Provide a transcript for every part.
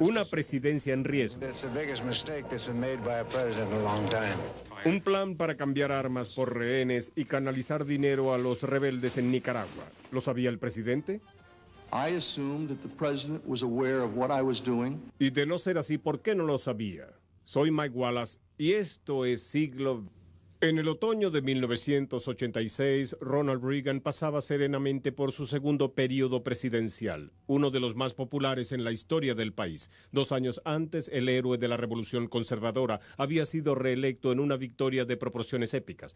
Una presidencia en riesgo. Un plan para cambiar armas por rehenes y canalizar dinero a los rebeldes en Nicaragua. ¿Lo sabía el presidente? Y de no ser así, ¿por qué no lo sabía? Soy Mike Wallace y esto es Siglo. En el otoño de 1986, Ronald Reagan pasaba serenamente por su segundo periodo presidencial, uno de los más populares en la historia del país. 2 años antes, el héroe de la Revolución Conservadora había sido reelecto en una victoria de proporciones épicas.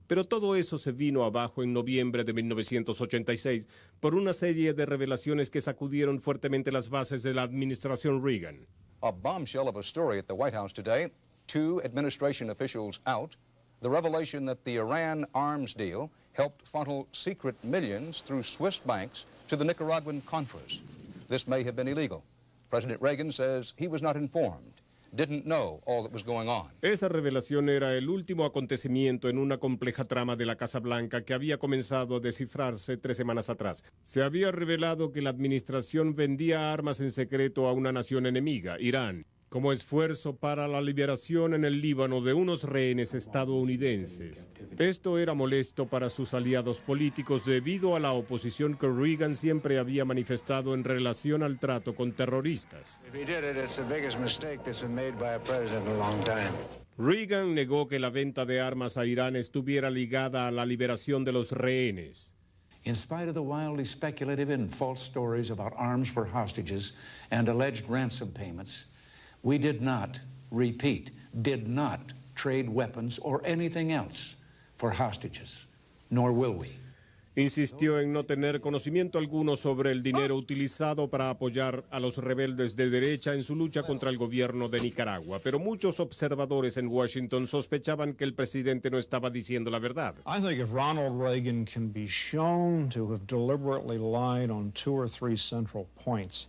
Pero todo eso se vino abajo en noviembre de 1986 por una serie de revelaciones que sacudieron fuertemente las bases de la administración Reagan. A bombshell of a story at the White House today, 2 administration officials out. The revelation that the Iran arms deal helped funnel secret millions through Swiss banks to the Nicaraguan Contras. This may have been illegal. President Reagan says he was not informed, didn't know all that was going on. Esa revelación era el último acontecimiento en una compleja trama de la Casa Blanca que había comenzado a descifrarse 3 semanas atrás. Se había revelado que la administración vendía armas en secreto a una nación enemiga, Irán, como esfuerzo para la liberación en el Líbano de unos rehenes estadounidenses. Esto era molesto para sus aliados políticos debido a la oposición que Reagan siempre había manifestado en relación al trato con terroristas. Reagan negó que la venta de armas a Irán estuviera ligada a la liberación de los rehenes. In spite of the wildly speculative and false stories about arms for hostages and alleged ransom payments, we did not trade weapons or anything else for hostages, nor will we. Insistió en no tener conocimiento alguno sobre el dinero utilizado para apoyar a los rebeldes de derecha en su lucha contra el gobierno de Nicaragua, pero muchos observadores en Washington sospechaban que el presidente no estaba diciendo la verdad. I think if Ronald Reagan can be shown to have deliberately lied on 2 or 3 central points,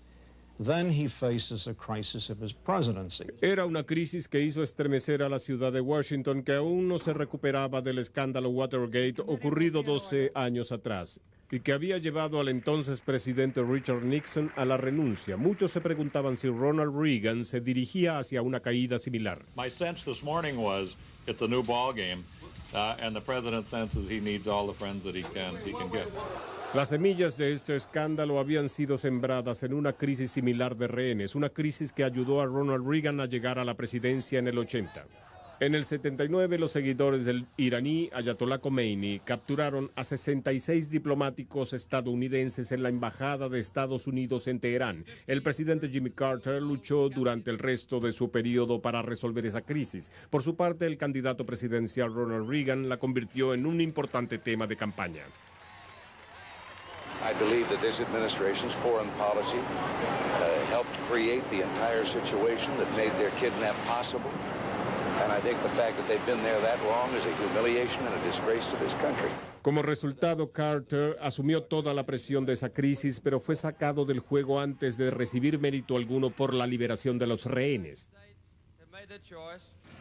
then he faces a crisis of his presidency. Era una crisis que hizo estremecer a la ciudad de Washington, que aún no se recuperaba del escándalo Watergate ocurrido 12 años atrás y que había llevado al entonces presidente Richard Nixon a la renuncia. Muchos se preguntaban si Ronald Reagan se dirigía hacia una caída similar. My sense this morning was it's a new ball game, and the president senses he needs all the friends that he can get. Las semillas de este escándalo habían sido sembradas en una crisis similar de rehenes, una crisis que ayudó a Ronald Reagan a llegar a la presidencia en el 80. En el 79, los seguidores del iraní Ayatollah Khomeini capturaron a 66 diplomáticos estadounidenses en la embajada de Estados Unidos en Teherán. El presidente Jimmy Carter luchó durante el resto de su periodo para resolver esa crisis. Por su parte, el candidato presidencial Ronald Reagan la convirtió en un importante tema de campaña. I believe that this administration's foreign policy helped create the entire situation that made their kidnap possible. And I think the fact that they've been there that long is a humiliation and a disgrace to this country. Como resultado, Carter asumió toda la presión de esa crisis, pero fue sacado del juego antes de recibir mérito alguno por la liberación de los rehenes.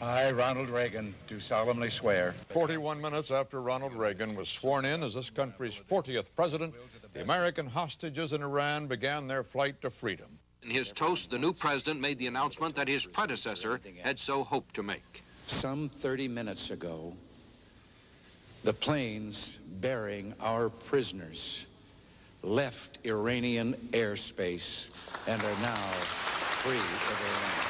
I, Ronald Reagan, do solemnly swear. 41 minutes after Ronald Reagan was sworn in as this country's 40th president, the American hostages in Iran began their flight to freedom. In his toast, the new president made the announcement that his predecessor had so hoped to make. Some 30 minutes ago, the planes bearing our prisoners left Iranian airspace and are now free of Iran.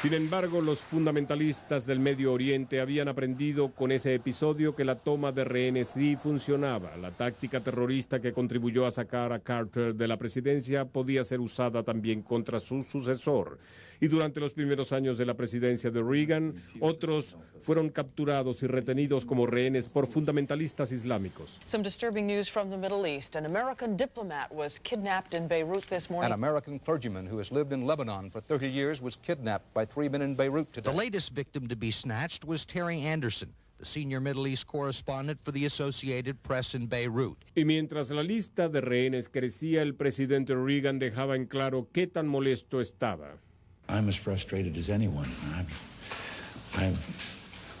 Sin embargo, los fundamentalistas del Medio Oriente habían aprendido con ese episodio que la toma de rehenes sí funcionaba. La táctica terrorista que contribuyó a sacar a Carter de la presidencia podía ser usada también contra su sucesor. Y durante los primeros años de la presidencia de Reagan, otros fueron capturados y retenidos como rehenes por fundamentalistas islámicos. Some disturbing news from the Middle East. An American diplomat was kidnapped in Beirut this morning. An American clergyman who has lived in Lebanon for 30 years was kidnapped by 3 men in Beirut today. The latest victim to be snatched was Terry Anderson, the senior Middle East correspondent for the Associated Press in Beirut. Y mientras la lista de rehenes crecía, el presidente Reagan dejaba en claro qué tan molesto estaba. I'm as frustrated as anyone. I've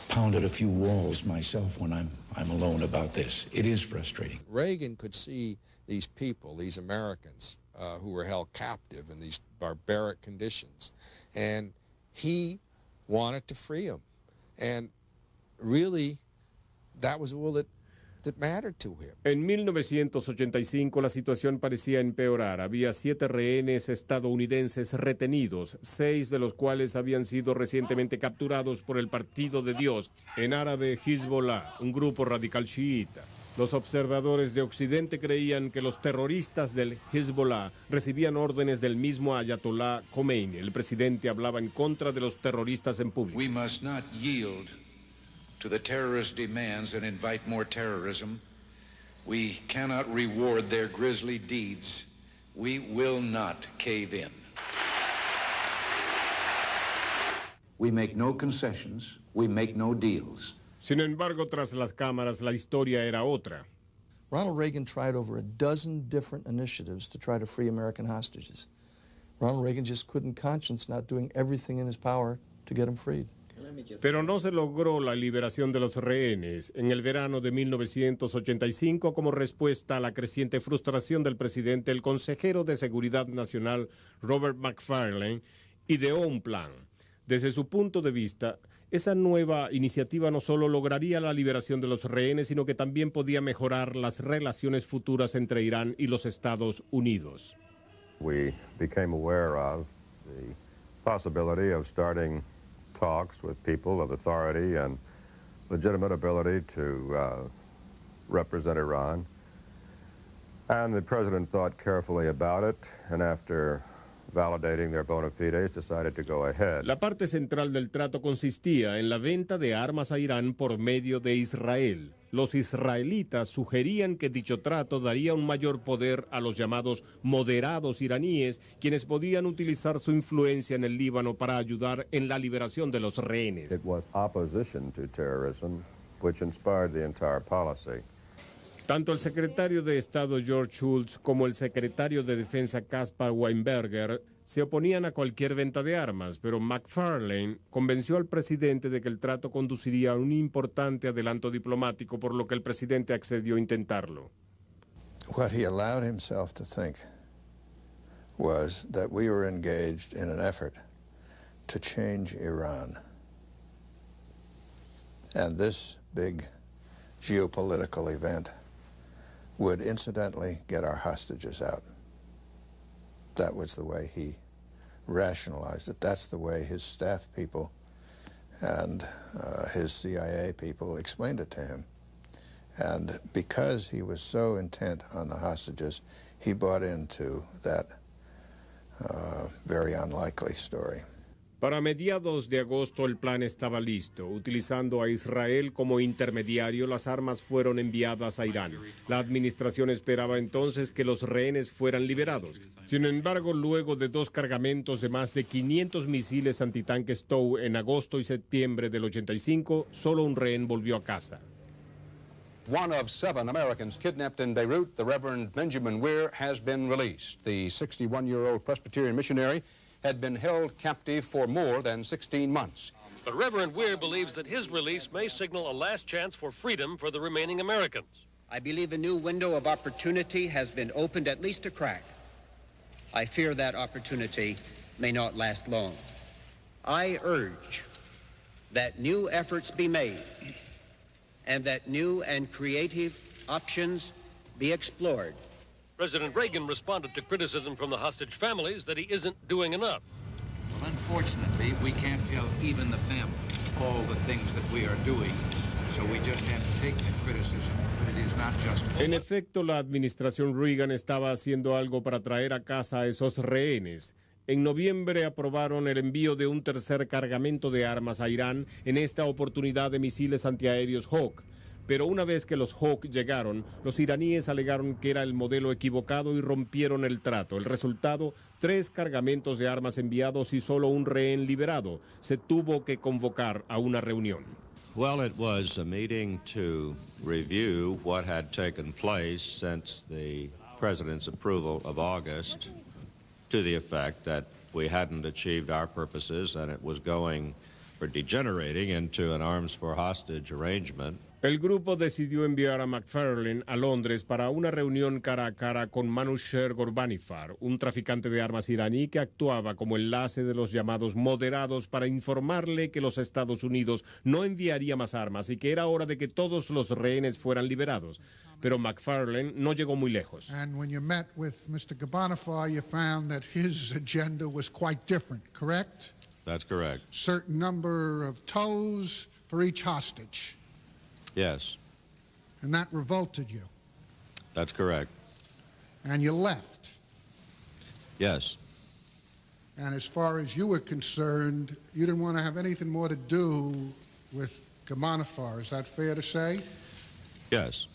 pounded a few walls myself when I'm alone about this. It is frustrating. Reagan could see these people, these Americans, who were held captive in these barbaric conditions. And he wanted to free them. And really, that was all that mattered to him. En 1985 la situación parecía empeorar. Había 7 rehenes estadounidenses retenidos, 6 de los cuales habían sido recientemente capturados por el Partido de Dios, en árabe Hezbollah, un grupo radical chiita. Los observadores de Occidente creían que los terroristas del Hezbollah recibían órdenes del mismo Ayatollah Khomeini. El presidente hablaba en contra de los terroristas en público. We must not yield to the terrorist demands and invite more terrorism. We cannot reward their grisly deeds. We will not cave in. We make no concessions. We make no deals. Sin embargo, tras las cámaras, la historia era otra. Ronald Reagan tried over a dozen different initiatives to try to free American hostages. Ronald Reagan just couldn't conscience not doing everything in his power to get them freed. Pero no se logró la liberación de los rehenes. En el verano de 1985, como respuesta a la creciente frustración del presidente, el consejero de Seguridad Nacional, Robert McFarlane, ideó un plan. Desde su punto de vista, esa nueva iniciativa no solo lograría la liberación de los rehenes, sino que también podía mejorar las relaciones futuras entre Irán y los Estados Unidos. We became aware of the possibility of starting talks with people of authority and legitimate ability to represent Iran. And the president thought carefully about it, and after validating their bona fides, decided to go ahead. La parte central del trato consistía en la venta de armas a Irán por medio de Israel. Los israelitas sugerían que dicho trato daría un mayor poder a los llamados moderados iraníes, quienes podían utilizar su influencia en el Líbano para ayudar en la liberación de los rehenes. It was opposition to terrorism which inspired the entire policy. Tanto el secretario de Estado George Shultz como el secretario de Defensa Caspar Weinberger se oponían a cualquier venta de armas, pero McFarlane convenció al presidente de que el trato conduciría a un importante adelanto diplomático, por lo que el presidente accedió a intentarlo. What he allowed himself to think was that we were engaged in an effort to change Iran. And this big geopolitical event would incidentally get our hostages out. That was the way he rationalized it. That's the way his staff people and his CIA people explained it to him. And because he was so intent on the hostages, he bought into that very unlikely story. Para mediados de agosto el plan estaba listo. Utilizando a Israel como intermediario, las armas fueron enviadas a Irán. La administración esperaba entonces que los rehenes fueran liberados. Sin embargo, luego de 2 cargamentos de más de 500 misiles antitanque Stow en agosto y septiembre del 85, solo un rehén volvió a casa. One of 7 Americans kidnapped in Beirut, the Reverend Benjamin Weir, has been released. The 61-year-old Presbyterian missionary had been held captive for more than 16 months. But Reverend Weir believes that his release may signal a last chance for freedom for the remaining Americans. I believe a new window of opportunity has been opened, at least a crack. I fear that opportunity may not last long. I urge that new efforts be made and that new and creative options be explored. President Reagan responded to criticism from the hostage families that he isn't doing enough. Well, unfortunately, we can't tell even the family all the things that we are doing, so we just have to take that criticism, but it is not just... En efecto, la administración Reagan estaba haciendo algo para traer a casa a esos rehenes. En noviembre aprobaron el envío de un tercer cargamento de armas a Irán, en esta oportunidad de misiles antiaéreos Hawk. Pero una vez que los Hawk llegaron, los iraníes alegaron que era el modelo equivocado y rompieron el trato. El resultado, 3 cargamentos de armas enviados y solo un rehén liberado. Se tuvo que convocar a una reunión. Well, it was a meeting to review what had taken place since the president's approval of August, to the effect that we hadn't achieved our purposes and it was going or degenerating into an arms for hostage arrangement. El grupo decidió enviar a McFarlane a Londres para una reunión cara a cara con Manouchehr Ghorbanifar, un traficante de armas iraní que actuaba como enlace de los llamados moderados para informarle que los Estados Unidos no enviaría más armas y que era hora de que todos los rehenes fueran liberados. Pero McFarlane no llegó muy lejos. And when you met with Mr. Ghorbanifar, you found that his agenda was quite different, correct? That's correct. Certain number of toes for each hostage. Yes. And that revolted you. That's correct. And you left. Yes. And as far as you were concerned, you didn't want to have anything more to do with Ghorbanifar. Is that fair to say? Yes.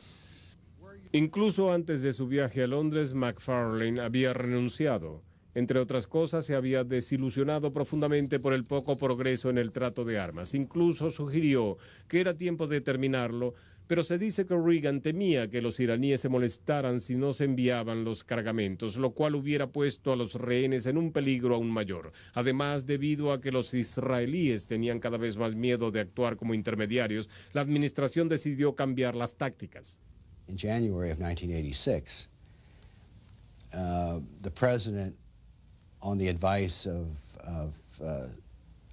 Incluso antes de su viaje a Londres, McFarlane había renunciado. Entre otras cosas, se había desilusionado profundamente por el poco progreso en el trato de armas. Incluso sugirió que era tiempo de terminarlo, pero se dice que Reagan temía que los iraníes se molestaran si no se enviaban los cargamentos, lo cual hubiera puesto a los rehenes en un peligro aún mayor. Además, debido a que los israelíes tenían cada vez más miedo de actuar como intermediarios, la administración decidió cambiar las tácticas. In January of 1986, the president, on the advice of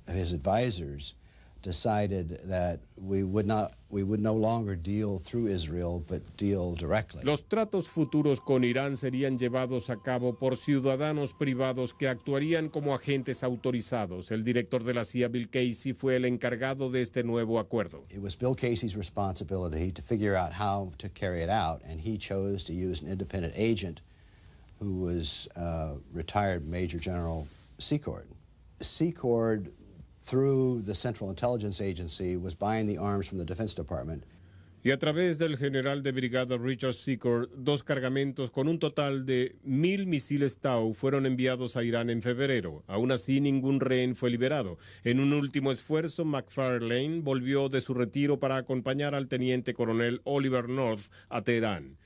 his advisors, decided that we would no longer deal through Israel, but deal directly. Los tratos futuros con Irán serían llevados a cabo por ciudadanos privados que actuarían como agentes autorizados. El director de la CIA, Bill Casey, fue el encargado de este nuevo acuerdo. It was Bill Casey's responsibility to figure out how to carry it out, and he chose to use an independent agent who was retired Major General Secord. Secord, through the Central Intelligence Agency, was buying the arms from the Defense Department. Y a través del general de brigada Richard Secord, 2 cargamentos con un total de 1,000 misiles Tau fueron enviados a Irán en febrero. Aún así, ningún rehén fue liberado. En un último esfuerzo, McFarlane volvió de su retiro para acompañar al teniente coronel Oliver North a Teherán.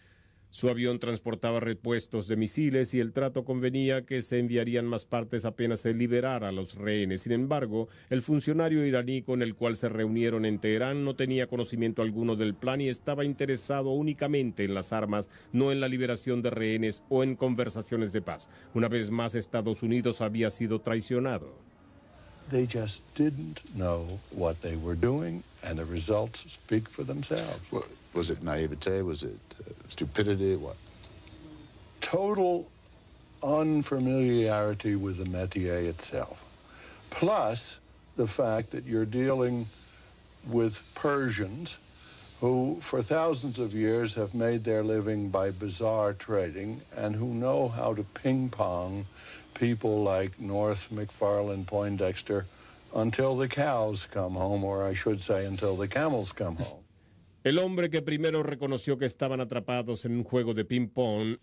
Su avión transportaba repuestos de misiles y el trato convenía que se enviarían más partes apenas se liberara a los rehenes. Sin embargo, el funcionario iraní con el cual se reunieron en Teherán no tenía conocimiento alguno del plan y estaba interesado únicamente en las armas, no en la liberación de rehenes o en conversaciones de paz. Una vez más, Estados Unidos había sido traicionado. They just didn't know what they were doing, and the results speak for themselves. Well, was it naivete? Was it stupidity? What? Total unfamiliarity with the métier itself. Plus the fact that you're dealing with Persians who for thousands of years have made their living by bizarre trading and who know how to ping-pong people like North, McFarlane, Poindexter, until the cows come home, or I should say, until the camels come home. El hombre que primero reconoció que estaban atrapados en un juego de ping-pong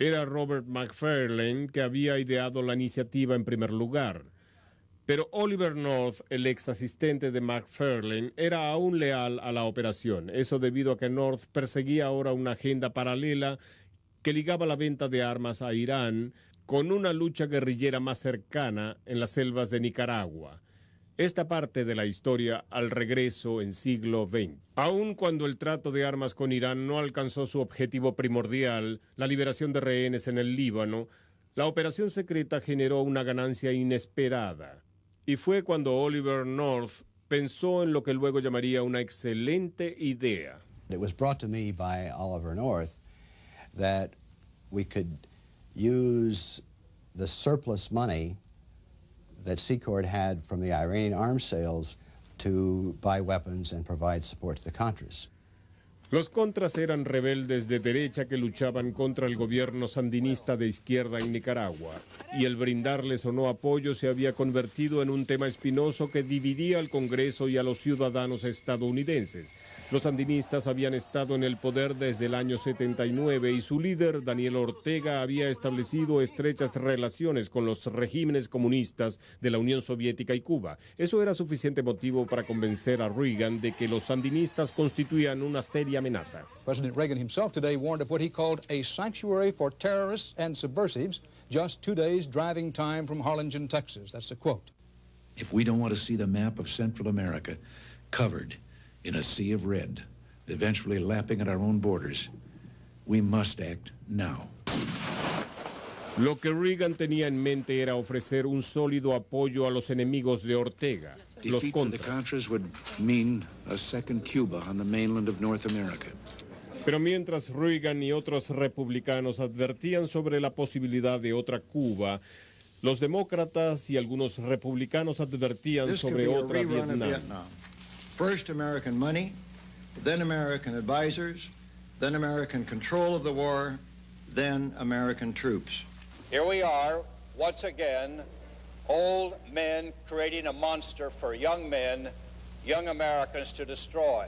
era Robert McFarlane, que había ideado la iniciativa en primer lugar. Pero Oliver North, el ex asistente de McFarlane, era aún leal a la operación. Eso debido a que North perseguía ahora una agenda paralela que ligaba la venta de armas a Irán con una lucha guerrillera más cercana en las selvas de Nicaragua. Esta parte de la historia al regreso en siglo XX. Aun cuando el trato de armas con Irán no alcanzó su objetivo primordial, la liberación de rehenes en el Líbano, la operación secreta generó una ganancia inesperada. Y fue cuando Oliver North pensó en lo que luego llamaría una excelente idea. It was brought to me by Oliver North that we could use the surplus money that Secord had from the Iranian arms sales to buy weapons and provide support to the Contras. Los Contras eran rebeldes de derecha que luchaban contra el gobierno sandinista de izquierda en Nicaragua, y el brindarles o no apoyo se había convertido en un tema espinoso que dividía al Congreso y a los ciudadanos estadounidenses. Los sandinistas habían estado en el poder desde el año 79 y su líder, Daniel Ortega, había establecido estrechas relaciones con los regímenes comunistas de la Unión Soviética y Cuba. Eso era suficiente motivo para convencer a Reagan de que los sandinistas constituían una seria amenaza. President Reagan himself today warned of what he called a sanctuary for terrorists and subversives, just 2 days driving time from Harlingen, Texas. That's a quote. If we don't want to see the map of Central America covered in a sea of red, eventually lapping at our own borders. We must act now. Lo que Reagan tenía en mente era ofrecer un sólido apoyo a los enemigos de Ortega, los Defeat for the Contras. Contras would mean a second Cuba on the mainland of North America. Pero mientras Reagan y otros republicanos advertían sobre la posibilidad de otra Cuba, los demócratas y algunos republicanos advertían This could sobre be a otra rerun of Vietnam. Vietnam. First American money, then American advisors, then American control of the war, then American troops. Here we are, once again, old men creating a monster for young men, young Americans to destroy.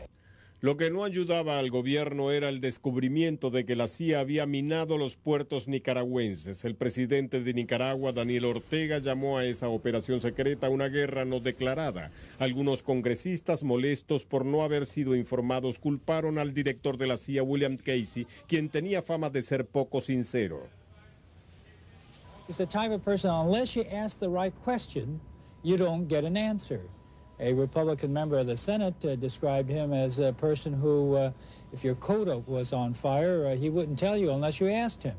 Lo que no ayudaba al gobierno era el descubrimiento de que la CIA había minado los puertos nicaragüenses. El presidente de Nicaragua, Daniel Ortega, llamó a esa operación secreta una guerra no declarada. Algunos congresistas, molestos por no haber sido informados, culparon al director de la CIA, William Casey, quien tenía fama de ser poco sincero. He's the type of person, unless you ask the right question, you don't get an answer. A Republican member of the Senate described him as a person who, if your coat was on fire, he wouldn't tell you unless you asked him.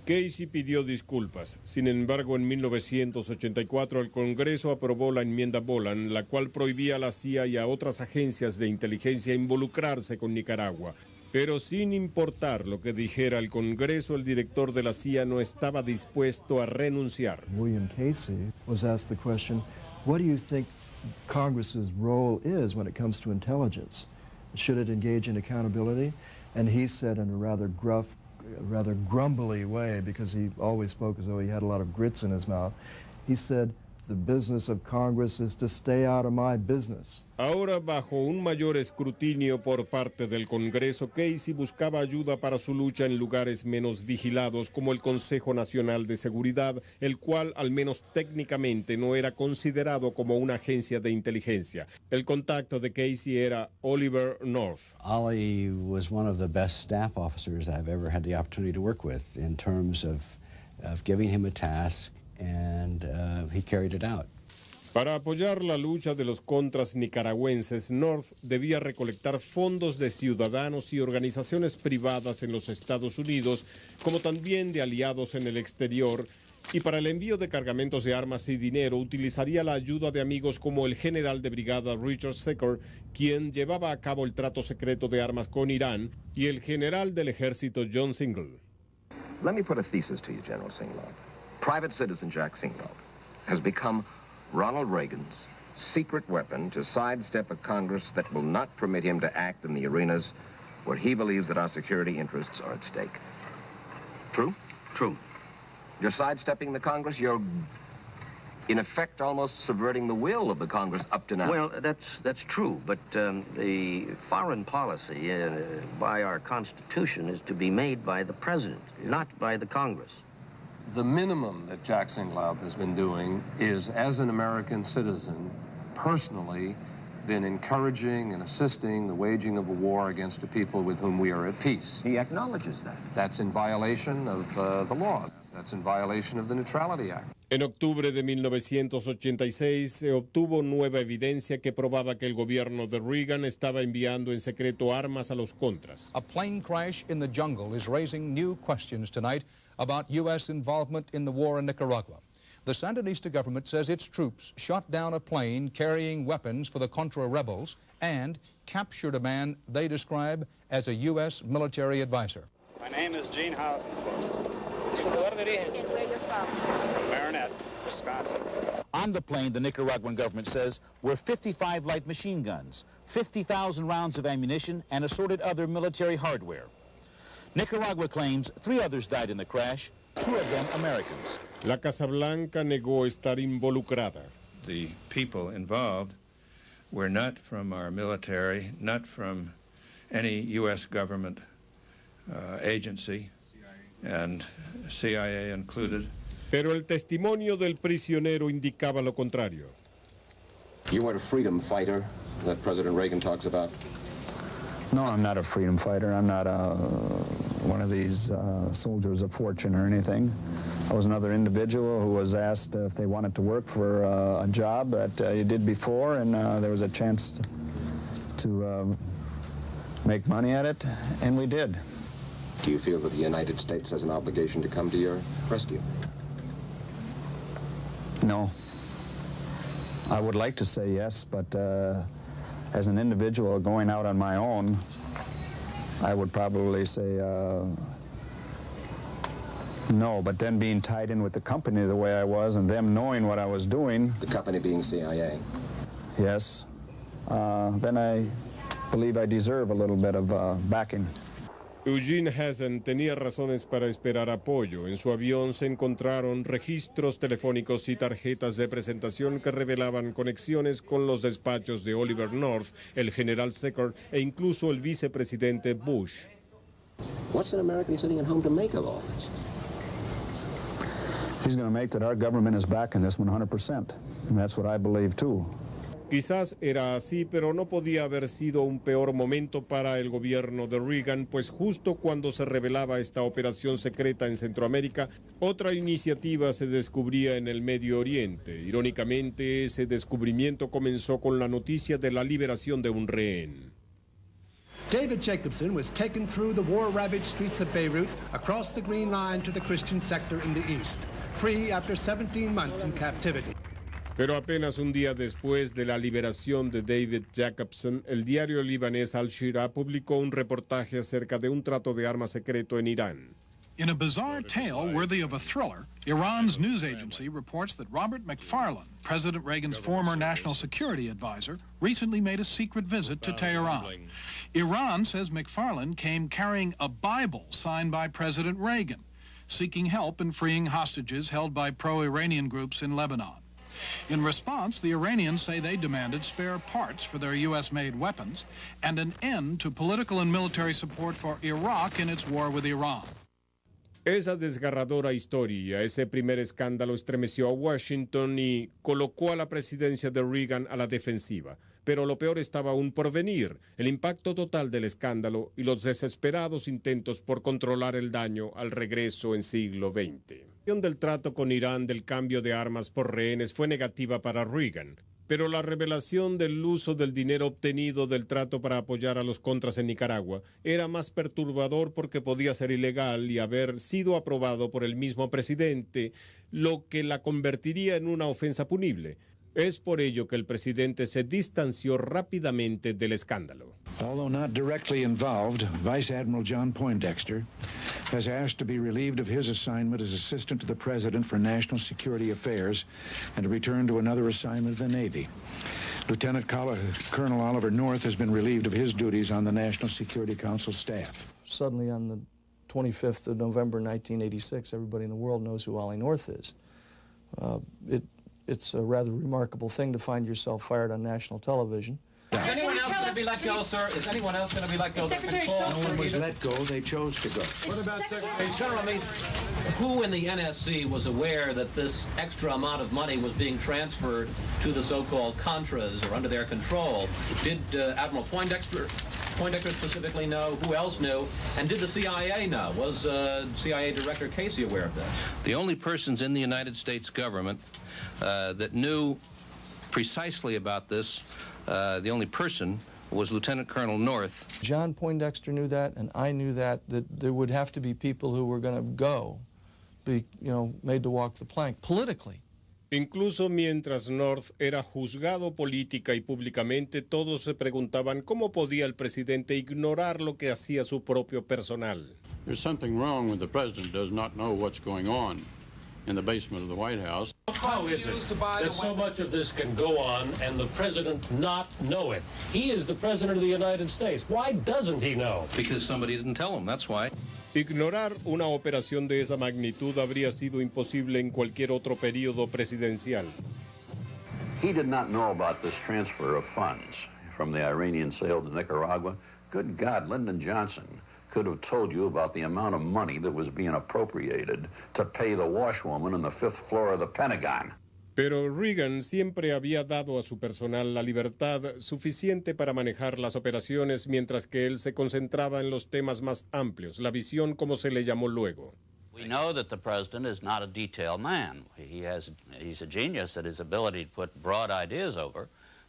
Casey pidió disculpas. Sin embargo, en 1984 el Congreso aprobó la enmienda Boland, la cual prohibía a la CIA y a otras agencias de inteligencia involucrarse con Nicaragua. Pero sin importar lo que dijera el Congreso, el director de la CIA no estaba dispuesto a renunciar. William Casey was asked the question, what do you think Congress's role is when it comes to intelligence? Should it engage in accountability? And he said in a rather gruff, rather grumbly way, because he always spoke as though he had a lot of grits in his mouth, he said, the business of Congress is to stay out of my business. Ahora, bajo un mayor escrutinio por parte del Congreso, Casey buscaba ayuda para su lucha en lugares menos vigilados, como el Consejo Nacional de Seguridad, el cual, al menos técnicamente, no era considerado como una agencia de inteligencia. El contacto de Casey era Oliver North. Ollie was one of the best staff officers I've ever had the opportunity to work with in terms of giving him a task, and he carried it out. Para apoyar la lucha de los contras nicaragüenses, North debía recolectar fondos de ciudadanos y organizaciones privadas en los Estados Unidos, como también de aliados en el exterior, y para el envío de cargamentos de armas y dinero utilizaría la ayuda de amigos como el general de brigada Richard Secker, quien llevaba a cabo el trato secreto de armas con Irán, y el general del ejército John Single. Let me put a thesis to you, General Singlov. Private citizen Jack Singlov has become Ronald Reagan's secret weapon to sidestep a Congress that will not permit him to act in the arenas where he believes that our security interests are at stake. True? True. You're sidestepping the Congress. You're, in effect, almost subverting the will of the Congress up to now. Well, that's true, but the foreign policy by our Constitution is to be made by the President, not by the Congress. The minimum that Jack Singlov has been doing is, as an American citizen, personally been encouraging and assisting the waging of a war against a people with whom we are at peace. He acknowledges that. That's in violation of the law. That's in violation of the Neutrality Act. En octubre de 1986 se obtuvo nueva evidencia que probaba que el gobierno de Reagan estaba enviando en secreto armas a los contras. A plane crash in the jungle is raising new questions tonight about U.S. involvement in the war in Nicaragua. The Sandinista government says its troops shot down a plane carrying weapons for the Contra rebels and captured a man they describe as a U.S. military advisor. My name is Gene Hausenfuss. Where you're from? Marinette, Wisconsin. On the plane, the Nicaraguan government says, were 55 light machine guns, 50,000 rounds of ammunition, and assorted other military hardware. Nicaragua claims 3 others died in the crash, 2 of them Americans. La Casa Blanca negó estar involucrada. The people involved were not from our military, not from any U.S. government agency, and CIA included. Pero el testimonio del prisionero indicaba lo contrario. You weren't a freedom fighter that President Reagan talks about? No, I'm not a freedom fighter. I'm not one of these soldiers of fortune or anything. I was another individual who was asked if they wanted to work for a job that he did before, and there was a chance to make money at it, and we did. Do you feel that the United States has an obligation to come to your rescue? No. I would like to say yes, but as an individual going out on my own, I would probably say no, but then being tied in with the company the way I was and them knowing what I was doing. The company being CIA? Yes. Then I believe I deserve a little bit of backing. Eugene Hazen tenía razones para esperar apoyo. En su avión se encontraron registros telefónicos y tarjetas de presentación que revelaban conexiones con los despachos de Oliver North, el general Secord e incluso el vicepresidente Bush. What's an American sitting at home to make of all this? He's going to make that our government is backing this 100%, and that's what I believe too. Quizás era así, pero no podía haber sido un peor momento para el gobierno de Reagan, pues justo cuando se revelaba esta operación secreta en Centroamérica, otra iniciativa se descubría en el Medio Oriente. Irónicamente, ese descubrimiento comenzó con la noticia de la liberación de un rehén. David Jacobson was taken through the war-ravaged streets of Beirut, across the Green Line to the Christian sector in the east, free after 17 months in captivity. Pero apenas un día después de la liberación de David Jacobson, el diario libanés Al-Shira publicó un reportaje acerca de un trato de armas secreto en Irán. In a bizarre tale worthy of a thriller, Iran's news agency reports that Robert McFarlane, President Reagan's former national security advisor, recently made a secret visit to Tehran. Iran says McFarlane came carrying a Bible signed by President Reagan, seeking help in freeing hostages held by pro-Iranian groups in Lebanon. In response, the Iranians say they demanded spare parts for their U.S.-made weapons and an end to political and military support for Iraq in its war with Iran. Esa desgarradora historia, ese primer escándalo estremeció a Washington y colocó a la presidencia de Reagan a la defensiva. Pero lo peor estaba aún por venir, el impacto total del escándalo y los desesperados intentos por controlar el daño al regreso en siglo XX. La decisión del trato con Irán del cambio de armas por rehenes fue negativa para Reagan, pero la revelación del uso del dinero obtenido del trato para apoyar a los contras en Nicaragua era más perturbador porque podía ser ilegal y haber sido aprobado por el mismo presidente, lo que la convertiría en una ofensa punible. Es por ello que el presidente se distanció rápidamente del escándalo. Although not directly involved, Vice Admiral John Poindexter has asked to be relieved of his assignment as Assistant to the President for National Security Affairs and to return to another assignment in the Navy. Lieutenant Colonel Oliver North has been relieved of his duties on the National Security Council staff. Suddenly on the 25th of November 1986, everybody in the world knows who Ollie North is. It's a rather remarkable thing to find yourself fired on national television. Is anyone else going to be let go, sir? Is anyone else going to be let go? No one was let go. They chose to go. What about Secretary Shulman? Who in the NSC was aware that this extra amount of money was being transferred to the so-called Contras or under their control? Did Admiral Poindexter specifically know? Who else knew? And did the CIA know? Was CIA Director Casey aware of this? The only persons in the United States government that knew precisely about this, the only person was Lieutenant Colonel North. John Poindexter knew that, and I knew that there would have to be people who were going to go, made to walk the plank, politically. Incluso mientras North era juzgado política y públicamente, todos se preguntaban cómo podía el presidente ignorar lo que hacía su propio personal. There's something wrong when the president does not know what's going on in the basement of the White House. How is it that so much of this can go on and the president not know it? He is the president of the United States. Why doesn't he know? Because somebody didn't tell him, that's why. Ignorar una operación de esa magnitud habría sido imposible en cualquier otro periodo presidencial. He did not know about this transfer of funds from the Iranian sale to Nicaragua. Good God, Lyndon Johnson could have told you about the amount of money that was being appropriated to pay the washwoman on the 5th floor of the Pentagon. Pero Reagan siempre había dado a su personal la libertad suficiente para manejar las operaciones mientras que él se concentraba en los temas más amplios, la visión como se le llamó luego. We know that the president is not a detail man. He's a genius at his ability to put broad ideas over,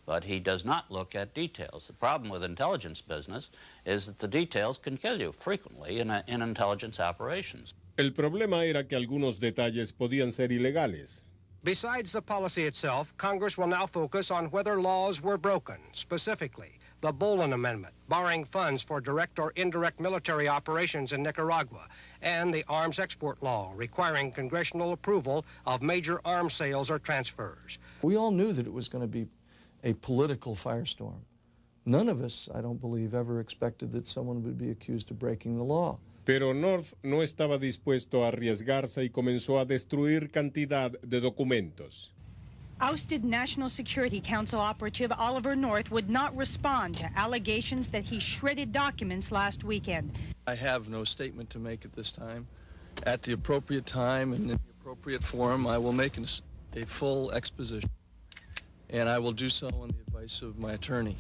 but he does not look at details. The problem with intelligence business is that the details can kill you frequently in intelligence operations. El problema era que algunos detalles podían ser ilegales. Besides the policy itself, Congress will now focus on whether laws were broken, specifically the Boland Amendment, barring funds for direct or indirect military operations in Nicaragua, and the arms export law, requiring congressional approval of major arms sales or transfers. We all knew that it was going to be a political firestorm. None of us, I don't believe, ever expected that someone would be accused of breaking the law. Pero North no estaba dispuesto a arriesgarse y comenzó a destruir cantidad de documentos. Ousted National Security Council operative Oliver North would not respond to allegations that he shredded documents last weekend. I have no statement to make at this time. At the appropriate time and in the appropriate forum, I will make a full exposition, and I will do so on the advice of my attorney.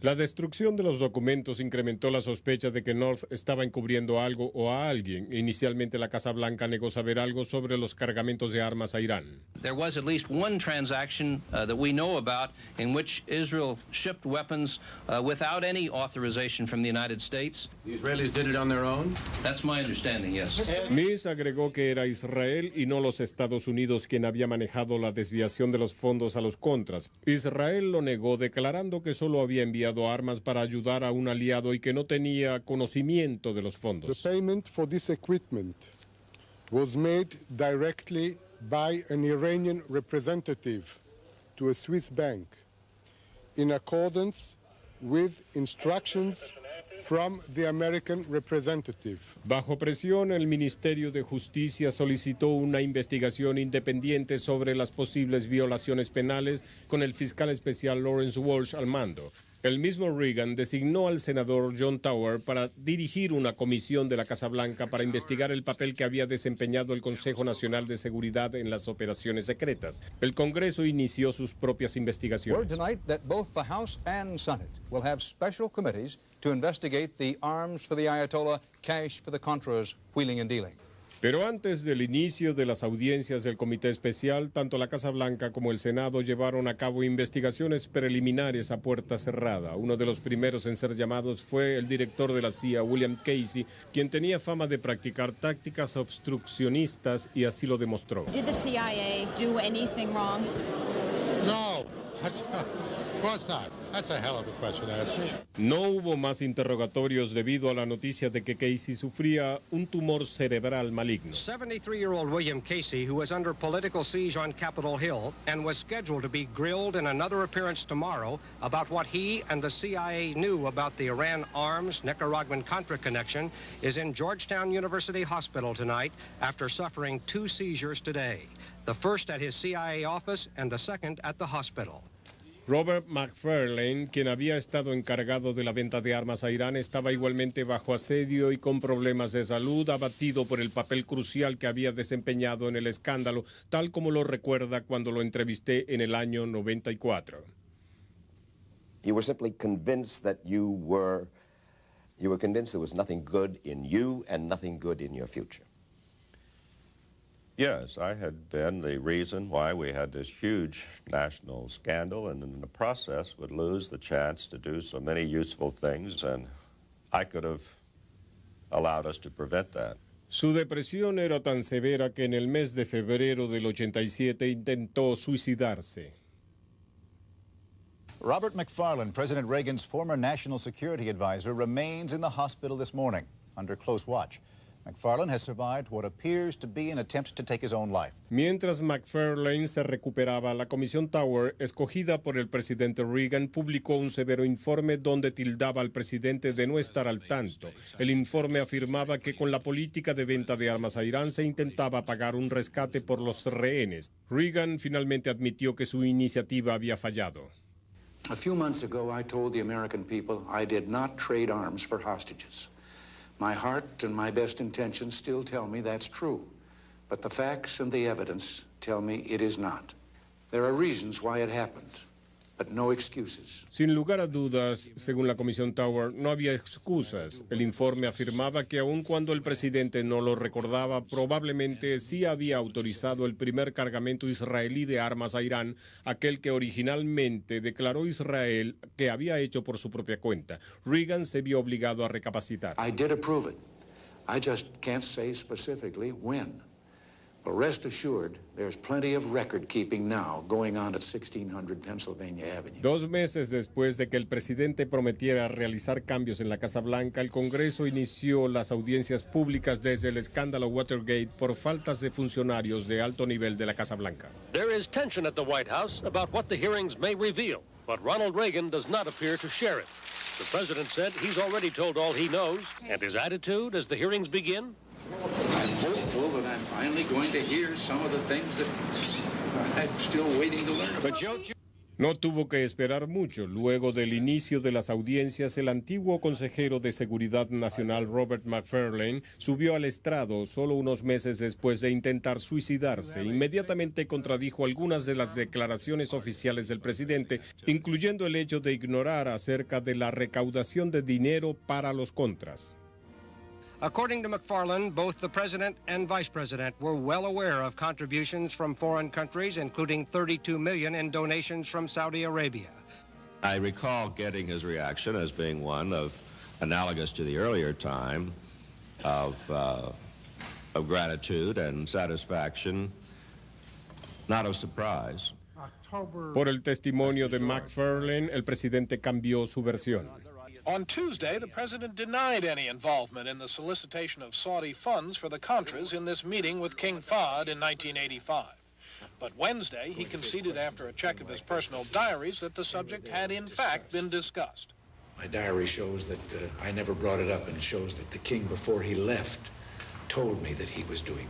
La destrucción de los documentos incrementó la sospecha de que North estaba encubriendo algo o a alguien. Inicialmente la Casa Blanca negó saber algo sobre los cargamentos de armas a Irán. There was at least one transaction that we know about in which Israel shipped weapons without any authorization from the United States. The Israelis did it on their own? That's my understanding, yes. Mies agregó que era Israel y no los Estados Unidos quien había manejado la desviación de los fondos a los contras. Israel lo negó, declarando que solo había enviado armas para ayudar a un aliado y que no tenía conocimiento de los fondos. The payment for this equipment was made directly by an Iranian representative to a Swiss bank in accordance with instructions from the American representative. Bajo presión, el Ministerio de Justicia solicitó una investigación independiente sobre las posibles violaciones penales con el fiscal especial Lawrence Walsh al mando. El mismo Reagan designó al senador John Tower para dirigir una comisión de la Casa Blanca para investigar el papel que había desempeñado el Consejo Nacional de Seguridad en las operaciones secretas. El Congreso inició sus propias investigaciones. Word tonight that both the House and Senate will have special committees to investigate the arms for the Ayatollah, cash for the Contras, wheeling and dealing. Pero antes del inicio de las audiencias del Comité Especial, tanto la Casa Blanca como el Senado llevaron a cabo investigaciones preliminares a puerta cerrada. Uno de los primeros en ser llamados fue el director de la CIA, William Casey, quien tenía fama de practicar tácticas obstruccionistas y así lo demostró. Did the CIA do anything wrong? No, of course not. That's a hell of a question to ask me. No hubo más interrogatorios debido a la noticia de que Casey sufría un tumor cerebral maligno. 73-year-old William Casey, who is under political siege on Capitol Hill and was scheduled to be grilled in another appearance tomorrow about what he and the CIA knew about the Iran arms Nicaraguan Contra connection, is in Georgetown University Hospital tonight after suffering 2 seizures today, the first at his CIA office and the second at the hospital. Robert McFarlane, quien había estado encargado de la venta de armas a Irán, estaba igualmente bajo asedio y con problemas de salud, abatido por el papel crucial que había desempeñado en el escándalo, tal como lo recuerda cuando lo entrevisté en el año 94. You were simply convinced that you were convinced there was nothing good in you and nothing good in your future. Yes, I had been the reason why we had this huge national scandal and in the process would lose the chance to do so many useful things, and I could have allowed us to prevent that. Su depresión era tan severa que en el mes de febrero del 87 intentó suicidarse. Robert McFarlane, President Reagan's former national security advisor, remains in the hospital this morning under close watch. McFarlane has survived what appears to be an attempt to take his own life. Mientras McFarlane se recuperaba, la Comisión Tower, escogida por el presidente Reagan, publicó un severo informe donde tildaba al presidente de no estar al tanto. El informe afirmaba que con la política de venta de armas a Irán se intentaba pagar un rescate por los rehenes. Reagan finalmente admitió que su iniciativa había fallado. A few months ago, I told the American people I did not trade arms for hostages. My heart and my best intentions still tell me that's true, but the facts and the evidence tell me it is not. There are reasons why it happened, but no excuses. Sin lugar a dudas, según la Comisión Tower, no había excusas. El informe afirmaba que aun cuando el presidente no lo recordaba, probablemente sí había autorizado el primer cargamento israelí de armas a Irán, aquel que originalmente declaró Israel que había hecho por su propia cuenta. Reagan se vio obligado a recapacitar. I did approve it. I just can't say specifically when. But rest assured, there's plenty of record-keeping now going on at 1600 Pennsylvania Avenue. 2 meses después de que el presidente prometiera realizar cambios en la Casa Blanca, el Congreso inició las audiencias públicas desde el escándalo Watergate por faltas de funcionarios de alto nivel de la Casa Blanca. There is tension at the White House about what the hearings may reveal, but Ronald Reagan does not appear to share it. The president said he's already told all he knows, and his attitude as the hearings begin? I'm hopeful that I'm finally going to hear some of the things that I'm still waiting to learn about. No tuvo que esperar mucho. Luego del inicio de las audiencias, el antiguo consejero de Seguridad Nacional Robert McFarlane subió al estrado solo unos meses después de intentar suicidarse. Inmediatamente contradijo algunas de las declaraciones oficiales del presidente, incluyendo el hecho de ignorar acerca de la recaudación de dinero para los contras. According to McFarlane, both the president and vice president were well aware of contributions from foreign countries, including $32 million in donations from Saudi Arabia. I recall getting his reaction as being one of analogous to the earlier time of gratitude and satisfaction, not of surprise. Por el testimonio de McFarlane, el presidente cambió su versión. On Tuesday, the president denied any involvement in the solicitation of Saudi funds for the Contras in this meeting with King Fahd in 1985. But Wednesday, he conceded after a check of his personal diaries that the subject had in fact been discussed. My diary shows that I never brought it up, and shows that the king, before he left, told me that he was doing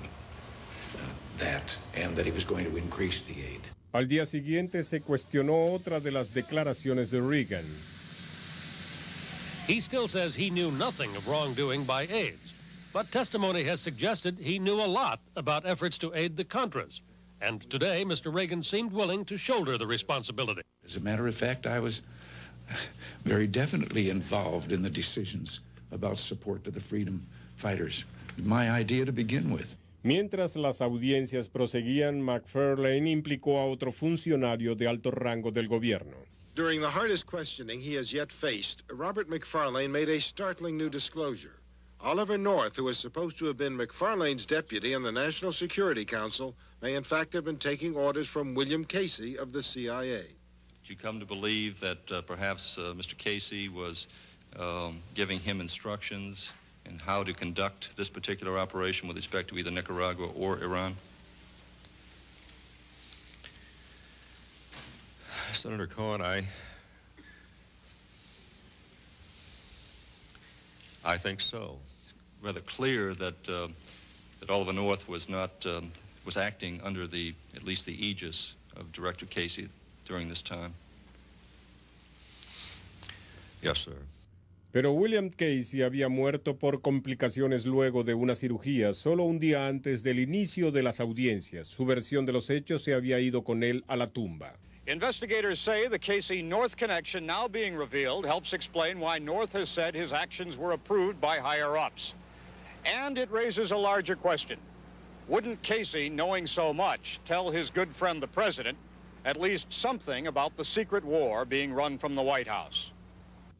that and that he was going to increase the aid. Al día siguiente se cuestionó otra de las declaraciones de Reagan. He still says he knew nothing of wrongdoing by aides, but testimony has suggested he knew a lot about efforts to aid the Contras. And today, Mr. Reagan seemed willing to shoulder the responsibility. As a matter of fact, I was very definitely involved in the decisions about support to the freedom fighters. My idea to begin with. Mientras las audiencias proseguían, McFarlane implicó a otro funcionario de alto rango del gobierno. During the hardest questioning he has yet faced, Robert McFarlane made a startling new disclosure. Oliver North, who was supposed to have been McFarlane's deputy on the National Security Council, may in fact have been taking orders from William Casey of the CIA. Did you come to believe that perhaps Mr. Casey was giving him instructions in how to conduct this particular operation with respect to either Nicaragua or Iran? Senator Cohen, I think so. It's rather clear that that Oliver North was not was acting under at least the aegis of Director Casey during this time. Yes, sir. Pero William Casey había muerto por complicaciones luego de una cirugía solo un día antes del inicio de las audiencias. Su versión de los hechos se había ido con él a la tumba. Investigators say the Casey-North connection now being revealed helps explain why North has said his actions were approved by higher-ups. And it raises a larger question. Wouldn't Casey, knowing so much, tell his good friend the president at least something about the secret war being run from the White House?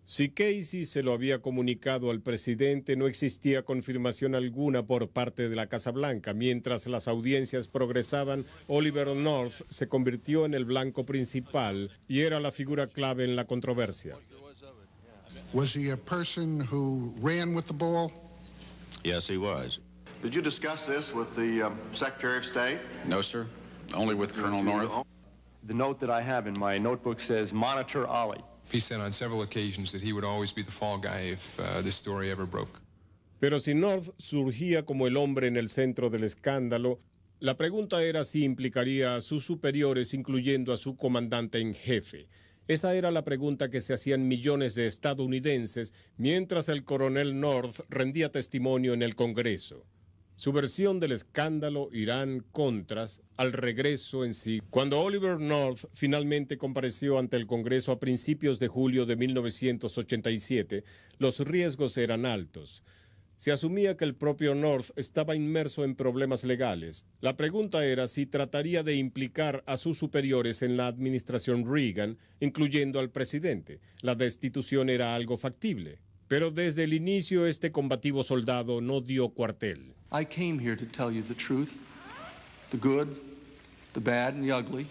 Si Casey se lo había comunicado al presidente, no existía confirmación alguna por parte de la Casa Blanca. Mientras las audiencias progresaban, Oliver North se convirtió en el blanco principal y era la figura clave en la controversia. Was he a person who ran with the ball? Yes, he was. Did you discuss this with the Secretary of State? No, sir. Only with Colonel North. The note that I have in my notebook says, "Monitor Ollie." He said on several occasions that he would always be the fall guy if this story ever broke. Pero si North surgía como el hombre en el centro del escándalo, la pregunta era si implicaría a sus superiores, incluyendo a su comandante en jefe. Esa era la pregunta que se hacían millones de estadounidenses mientras el coronel North rendía testimonio en el Congreso. Su versión del escándalo Irán-Contras al regreso en sí. Cuando Oliver North finalmente compareció ante el Congreso a principios de julio de 1987, los riesgos eran altos. Se asumía que el propio North estaba inmerso en problemas legales. La pregunta era si trataría de implicar a sus superiores en la administración Reagan, incluyendo al presidente. La destitución era algo factible. Pero desde el inicio este combativo soldado no dio cuartel. I came here to tell you the truth, the good, the bad, and the ugly.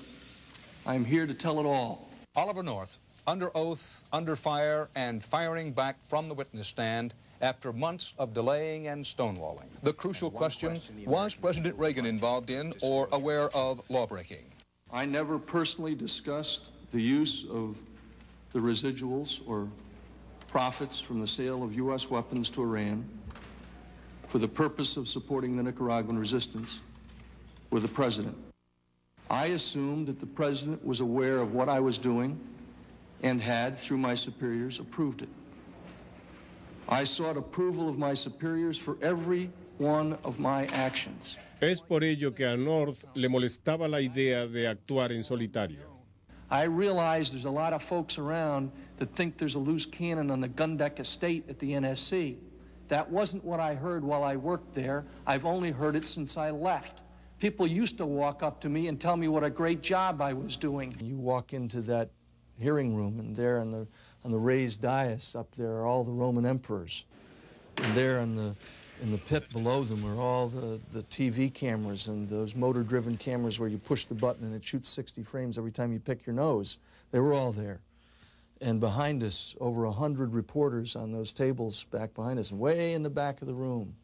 I am here to tell it all. Oliver North, under oath, under fire, and firing back from the witness stand after months of delaying and stonewalling. The crucial question, was President Reagan involved in or aware of lawbreaking? I never personally discussed the use of the residuals or profits from the sale of U.S. weapons to Iran for the purpose of supporting the Nicaraguan resistance with the president. I assumed that the president was aware of what I was doing and had, through my superiors, approved it. I sought approval of my superiors for every one of my actions. Es por ello que a North le molestaba la idea de actuar en solitario. I realize there's a lot of folks around that think there's a loose cannon on the Gundeck estate at the NSC. That wasn't what I heard while I worked there. I've only heard it since I left. People used to walk up to me and tell me what a great job I was doing. You walk into that hearing room, and there on the raised dais up there are all the Roman emperors. And there in the pit below them are all the TV cameras and those motor-driven cameras where you push the button and it shoots 60 frames every time you pick your nose. They were all there. And behind us, over 100 reporters on those tables back behind us, and way in the back of the room,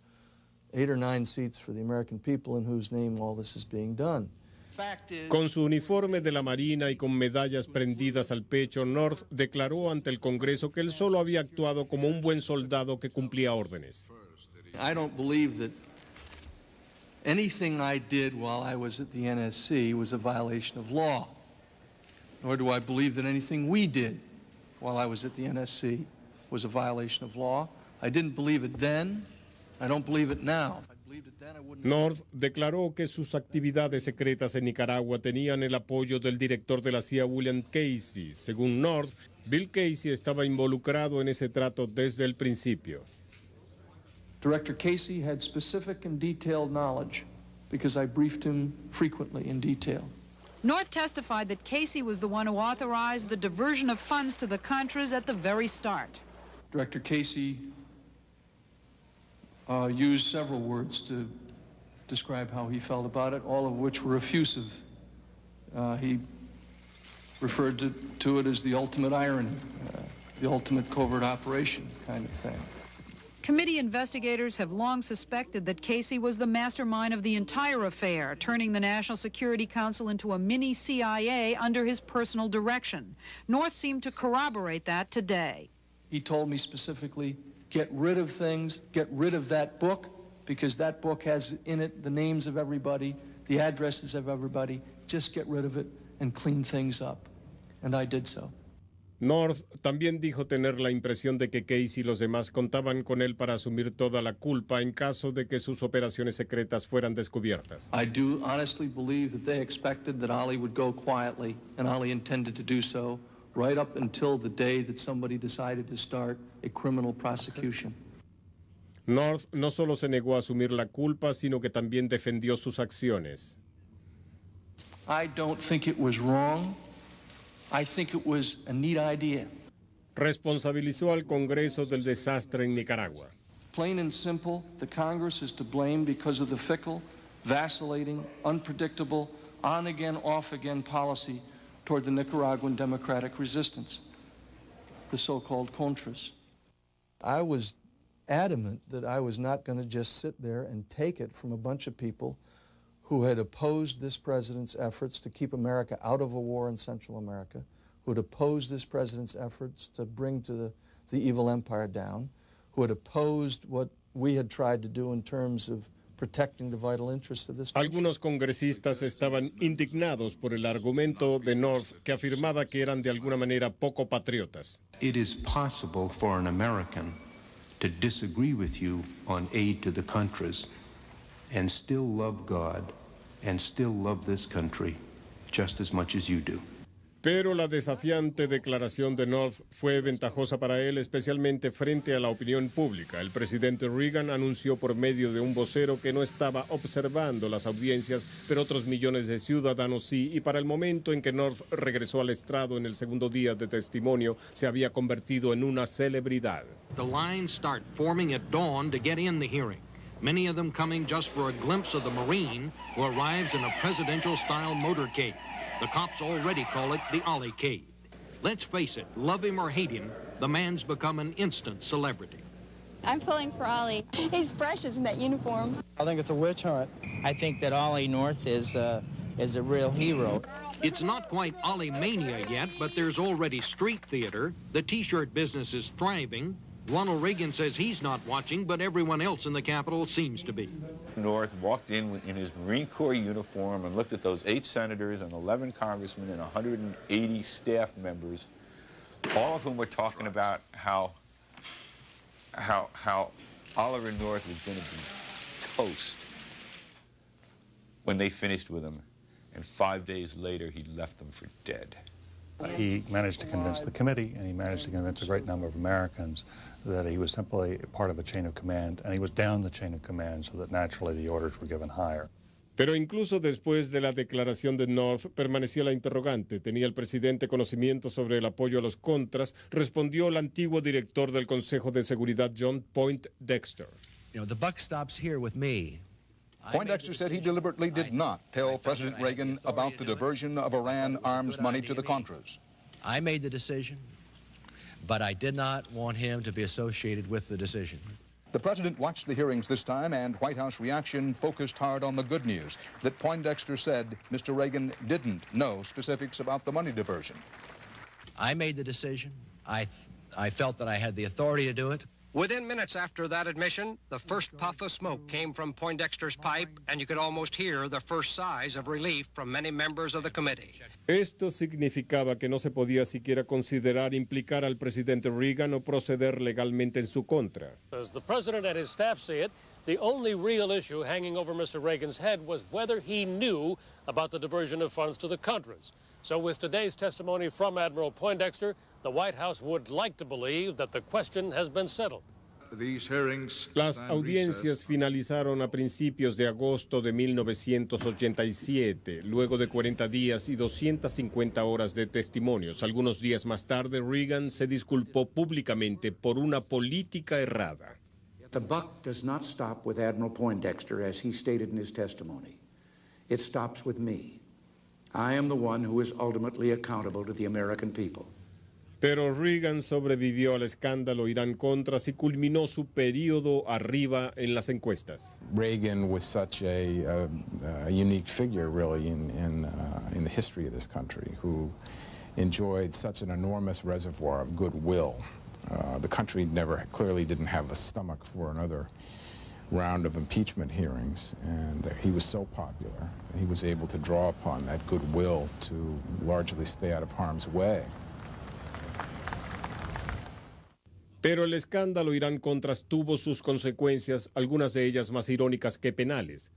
8 or 9 seats for the American people in whose name all this is being done. Con su uniforme de la Marina y con medallas prendidas al pecho, North declaró ante el Congreso que él solo había actuado como un buen soldado que cumplía órdenes. I don't believe that anything I did while I was at the NSC was a violation of law, nor do I believe that anything we did while I was at the NSC was a violation of law. I didn't believe it then. I don't believe it now. North declaró que sus actividades secretas en Nicaragua tenían el apoyo del director de la CIA, William Casey. Según North, Bill Casey estaba involucrado en ese trato desde el principio. Director Casey had specific and detailed knowledge because I briefed him frequently in detail. North testified that Casey was the one who authorized the diversion of funds to the Contras at the very start. Director Casey used several words to describe how he felt about it, all of which were effusive. He referred to it as the ultimate irony, the ultimate covert operation kind of thing. Committee investigators have long suspected that Casey was the mastermind of the entire affair, turning the National Security Council into a mini CIA under his personal direction. North seemed to corroborate that today. He told me specifically, get rid of things, get rid of that book, because that book has in it the names of everybody, the addresses of everybody. Just get rid of it and clean things up. And I did so. North también dijo tener la impresión de que Casey y los demás contaban con él para asumir toda la culpa en caso de que sus operaciones secretas fueran descubiertas. I do honestly believe that they expected that Ollie would go quietly, and Ollie intended to do so right up until the day that somebody decided to start a criminal prosecution. North no solo se negó a asumir la culpa, sino que también defendió sus acciones. I don't think it was wrong. I think it was a neat idea. Responsabilizó al Congreso del desastre en Nicaragua. Plain and simple, the Congress is to blame because of the fickle, vacillating, unpredictable, on-again, off-again policy toward the Nicaraguan democratic resistance, the so-called Contras. I was adamant that I was not going to just sit there and take it from a bunch of people who had opposed this president's efforts to keep America out of a war in Central America, who had opposed this president's efforts to bring the evil empire down, who had opposed what we had tried to do in terms of protecting the vital interests of this nation. Algunos congresistas estaban indignados por el argumento de North, que afirmaba que eran de alguna manera poco patriotas. It is possible for an American to disagree with you on aid to the Contras and still love God and still love this country just as much as you do. Pero la desafiante declaración de North fue ventajosa para él, especialmente frente a la opinión pública. El presidente Reagan anunció por medio de un vocero que no estaba observando las audiencias, pero otros millones de ciudadanos sí, y para el momento en que North regresó al estrado en el segundo día de testimonio, se había convertido en una celebridad. The lines start forming at dawn to get in the hearing. Many of them coming just for a glimpse of the Marine who arrives in a presidential-style motorcade. The cops already call it the Ollie-cade. Let's face it, love him or hate him, the man's become an instant celebrity. I'm pulling for Ollie. He's precious in that uniform. I think it's a witch hunt. I think that Ollie North is a real hero. It's not quite Ollie mania yet, but there's already street theater. The T-shirt business is thriving. Ronald Reagan says he's not watching, but everyone else in the Capitol seems to be. North walked in his Marine Corps uniform and looked at those 8 senators and 11 congressmen and 180 staff members, all of whom were talking about how Oliver North was going to be toast when they finished with him. And 5 days later, he left them for dead. He managed to convince the committee, and he managed to convince a great number of Americans that he was simply part of a chain of command, and he was down the chain of command so that naturally the orders were given higher. Pero incluso después de la declaración de North, permanecía la interrogante. ¿Tenía el presidente conocimiento sobre el apoyo a los contras? Respondió el antiguo director del Consejo de Seguridad, John Poindexter. You know, the buck stops here with me. Poindexter said he deliberately did not tell President Reagan about the diversion of Iran arms money to the Contras. I made the decision, but I did not want him to be associated with the decision. The president watched the hearings this time, and White House reaction focused hard on the good news, that Poindexter said Mr. Reagan didn't know specifics about the money diversion. I made the decision. I felt that I had the authority to do it. Within minutes after that admission, the first puff of smoke came from Poindexter's pipe, and you could almost hear the first sighs of relief from many members of the committee. Esto significaba que no se podía siquiera considerar implicar al presidente Reagan o proceder legalmente en su contra. As the president and his staff see it, the only real issue hanging over Mr. Reagan's head was whether he knew about the diversion of funds to the Contras. So with today's testimony from Admiral Poindexter, the White House would like to believe that the question has been settled. Las audiencias finalizaron a principios de agosto de 1987, luego de 40 días y 250 horas de testimonios. Algunos días más tarde, Reagan se disculpó públicamente por una política errada. The buck does not stop with Admiral Poindexter, as he stated in his testimony. It stops with me. I am the one who is ultimately accountable to the American people. Pero Reagan sobrevivió al escándalo Irán-Contras y culminó su periodo arriba en las encuestas. Reagan was such a unique figure, really, in the history of this country, who enjoyed such an enormous reservoir of goodwill. The country clearly didn't have the stomach for another round of impeachment hearings, and he was so popular. He was able to draw upon that goodwill to largely stay out of harm's way. Pero el escándalo Irán-Contras tuvo sus consecuencias, algunas de ellas más irónicas que penales.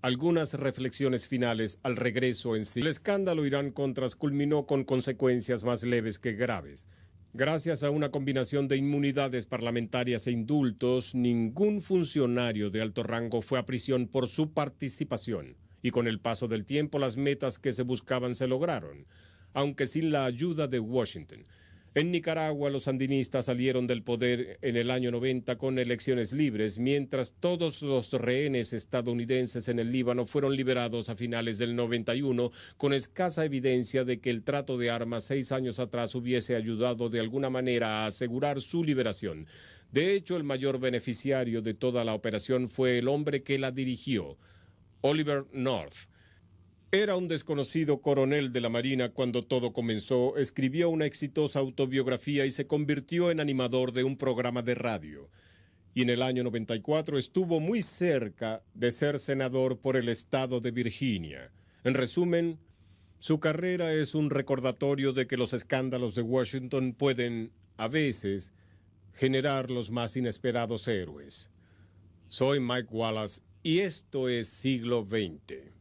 Algunas reflexiones finales al regreso en sí. El escándalo Irán-Contras culminó con consecuencias más leves que graves. Gracias a una combinación de inmunidades parlamentarias e indultos, ningún funcionario de alto rango fue a prisión por su participación. Y con el paso del tiempo, las metas que se buscaban se lograron, aunque sin la ayuda de Washington. En Nicaragua, los sandinistas salieron del poder en el año 90 con elecciones libres, mientras todos los rehenes estadounidenses en el Líbano fueron liberados a finales del 91, con escasa evidencia de que el trato de armas 6 años atrás hubiese ayudado de alguna manera a asegurar su liberación. De hecho, el mayor beneficiario de toda la operación fue el hombre que la dirigió, Oliver North. Era un desconocido coronel de la Marina cuando todo comenzó, escribió una exitosa autobiografía y se convirtió en animador de un programa de radio. Y en el año 94 estuvo muy cerca de ser senador por el estado de Virginia. En resumen, su carrera es un recordatorio de que los escándalos de Washington pueden, a veces, generar los más inesperados héroes. Soy Mike Wallace y esto es Siglo XX.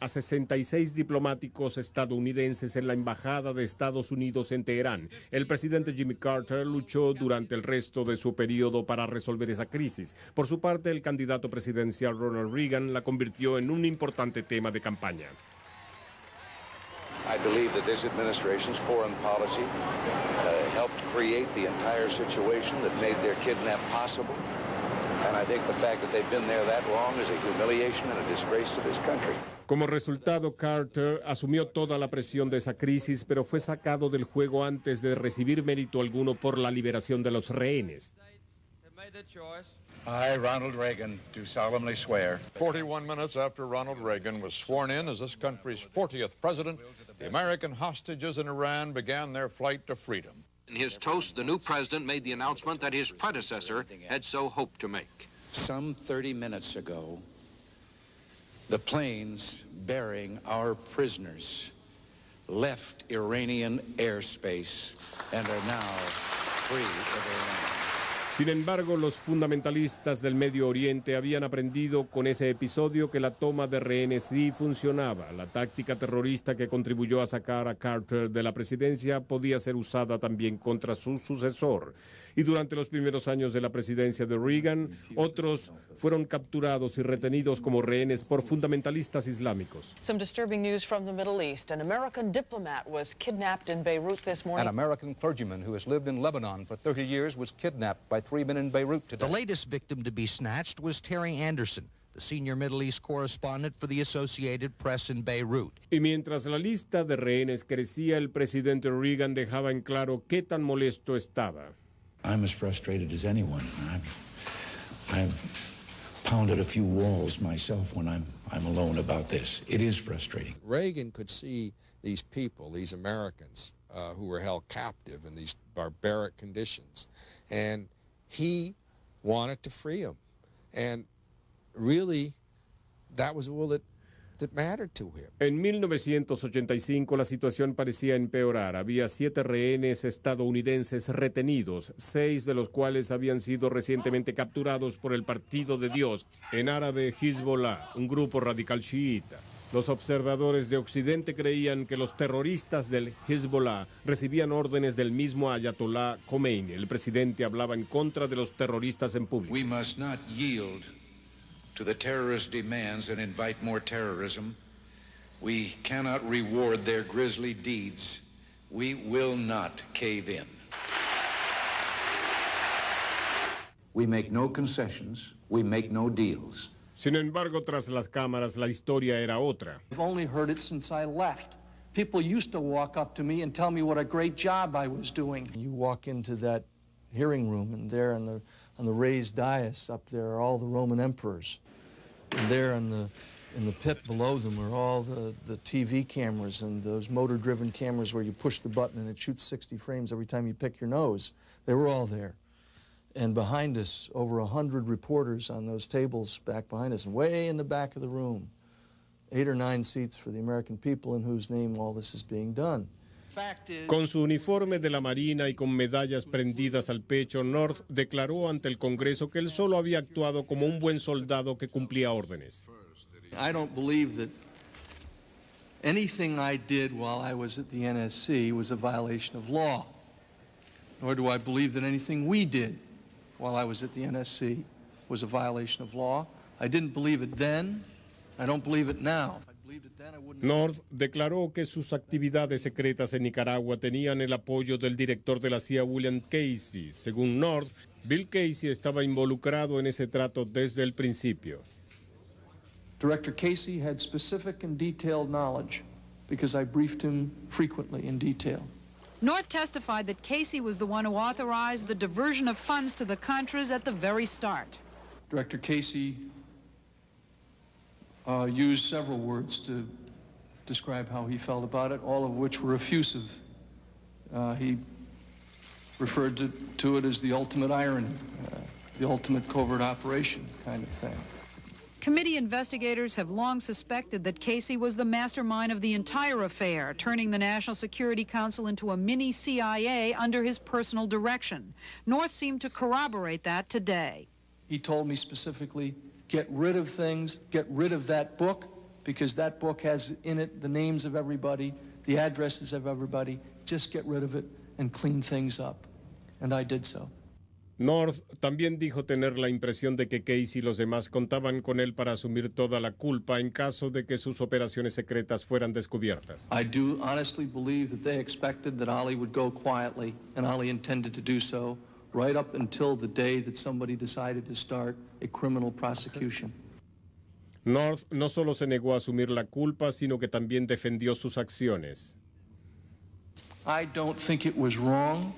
A 66 diplomáticos estadounidenses en la Embajada de Estados Unidos en Teherán. El presidente Jimmy Carter luchó durante el resto de su periodo para resolver esa crisis. Por su parte, el candidato presidencial Ronald Reagan la convirtió en un importante tema de campaña. I believe that this administration's foreign policy helped create the entire situation that made their kidnap possible. And I think the fact that they've been there that long is a humiliation and a disgrace to this country. Como resultado, Carter asumió toda la presión de esa crisis, pero fue sacado del juego antes de recibir mérito alguno por la liberación de los rehenes. I, Ronald Reagan, do solemnly swear. 41 minutes after Ronald Reagan was sworn in as this country's 40th president, the American hostages in Iran began their flight to freedom. In his toast, the new president made the announcement that his predecessor had so hoped to make. Some 30 minutes ago, the planes bearing our prisoners left Iranian airspace and are now free of Iran. Sin embargo, los fundamentalistas del Medio Oriente habían aprendido con ese episodio que la toma de rehenes sí funcionaba. La táctica terrorista que contribuyó a sacar a Carter de la presidencia podía ser usada también contra su sucesor. Y durante los primeros años de la presidencia de Reagan, otros fueron capturados y retenidos como rehenes por fundamentalistas islámicos. Some disturbing news from the Middle East. An American diplomat was kidnapped in Beirut this morning. An American clergyman who has lived in Lebanon for 30 years was kidnapped by 3 men in Beirut today. The latest victim to be snatched was Terry Anderson, the senior Middle East correspondent for the Associated Press in Beirut. Y mientras la lista de rehenes crecía, el presidente Reagan dejaba en claro qué tan molesto estaba. I'm as frustrated as anyone. I've pounded a few walls myself when I'm alone about this. It is frustrating. Reagan could see these people, these Americans, who were held captive in these barbaric conditions, and he wanted to free them. And really, that was all that mattered to him. En 1985 la situación parecía empeorar. Había 7 rehenes estadounidenses retenidos, 6 de los cuales habían sido recientemente capturados por el Partido de Dios, en árabe Hezbollah, un grupo radical chiita. Los observadores de Occidente creían que los terroristas del Hezbollah recibían órdenes del mismo Ayatollah Khomeini. El presidente hablaba en contra de los terroristas en público. We must not yield to the terrorist demands and invite more terrorism. We cannot reward their grisly deeds. We will not cave in. We make no concessions. We make no deals. Sin embargo, tras las cámaras, la historia era otra. I've only heard it since I left. People used to walk up to me and tell me what a great job I was doing. You walk into that hearing room, and there on the raised dais up there are all the Roman emperors. And there in the pit below them are all the TV cameras and those motor-driven cameras where you push the button and it shoots 60 frames every time you pick your nose. They were all there. And behind us, over 100 reporters on those tables back behind us, and way in the back of the room, 8 or 9 seats for the American people in whose name all this is being done. Con su uniforme de la Marina y con medallas prendidas al pecho, North declaró ante el Congreso que él solo había actuado como un buen soldado que cumplía órdenes. I don't believe that anything I did while I was at the NSC was a violation of law, nor do I believe that anything we did while I was at the NSC was a violation of law. I didn't believe it then. I don't believe it now. North declaró que sus actividades secretas en Nicaragua tenían el apoyo del director de la CIA, William Casey. Según North, Bill Casey estaba involucrado en ese trato desde el principio. Director Casey had specific and detailed knowledge because I briefed him frequently in detail. North testified that Casey was the one who authorized the diversion of funds to the Contras at the very start. Director Casey used several words to describe how he felt about it, all of which were effusive. He referred to it as the ultimate irony, the ultimate covert operation kind of thing. Committee investigators have long suspected that Casey was the mastermind of the entire affair, turning the National Security Council into a mini CIA under his personal direction. North seemed to corroborate that today. He told me specifically, get rid of things, get rid of that book, because that book has in it the names of everybody, the addresses of everybody. Just get rid of it and clean things up. And I did so. North también dijo tener la impresión de que Casey y los demás contaban con él para asumir toda la culpa en caso de que sus operaciones secretas fueran descubiertas. I do honestly believe that they expected that Ollie would go quietly, and Ollie intended to do so right up until the day that somebody decided to start a criminal prosecution. North no solo se negó a asumir la culpa, sino que también defendió sus acciones. I don't think it was wrong.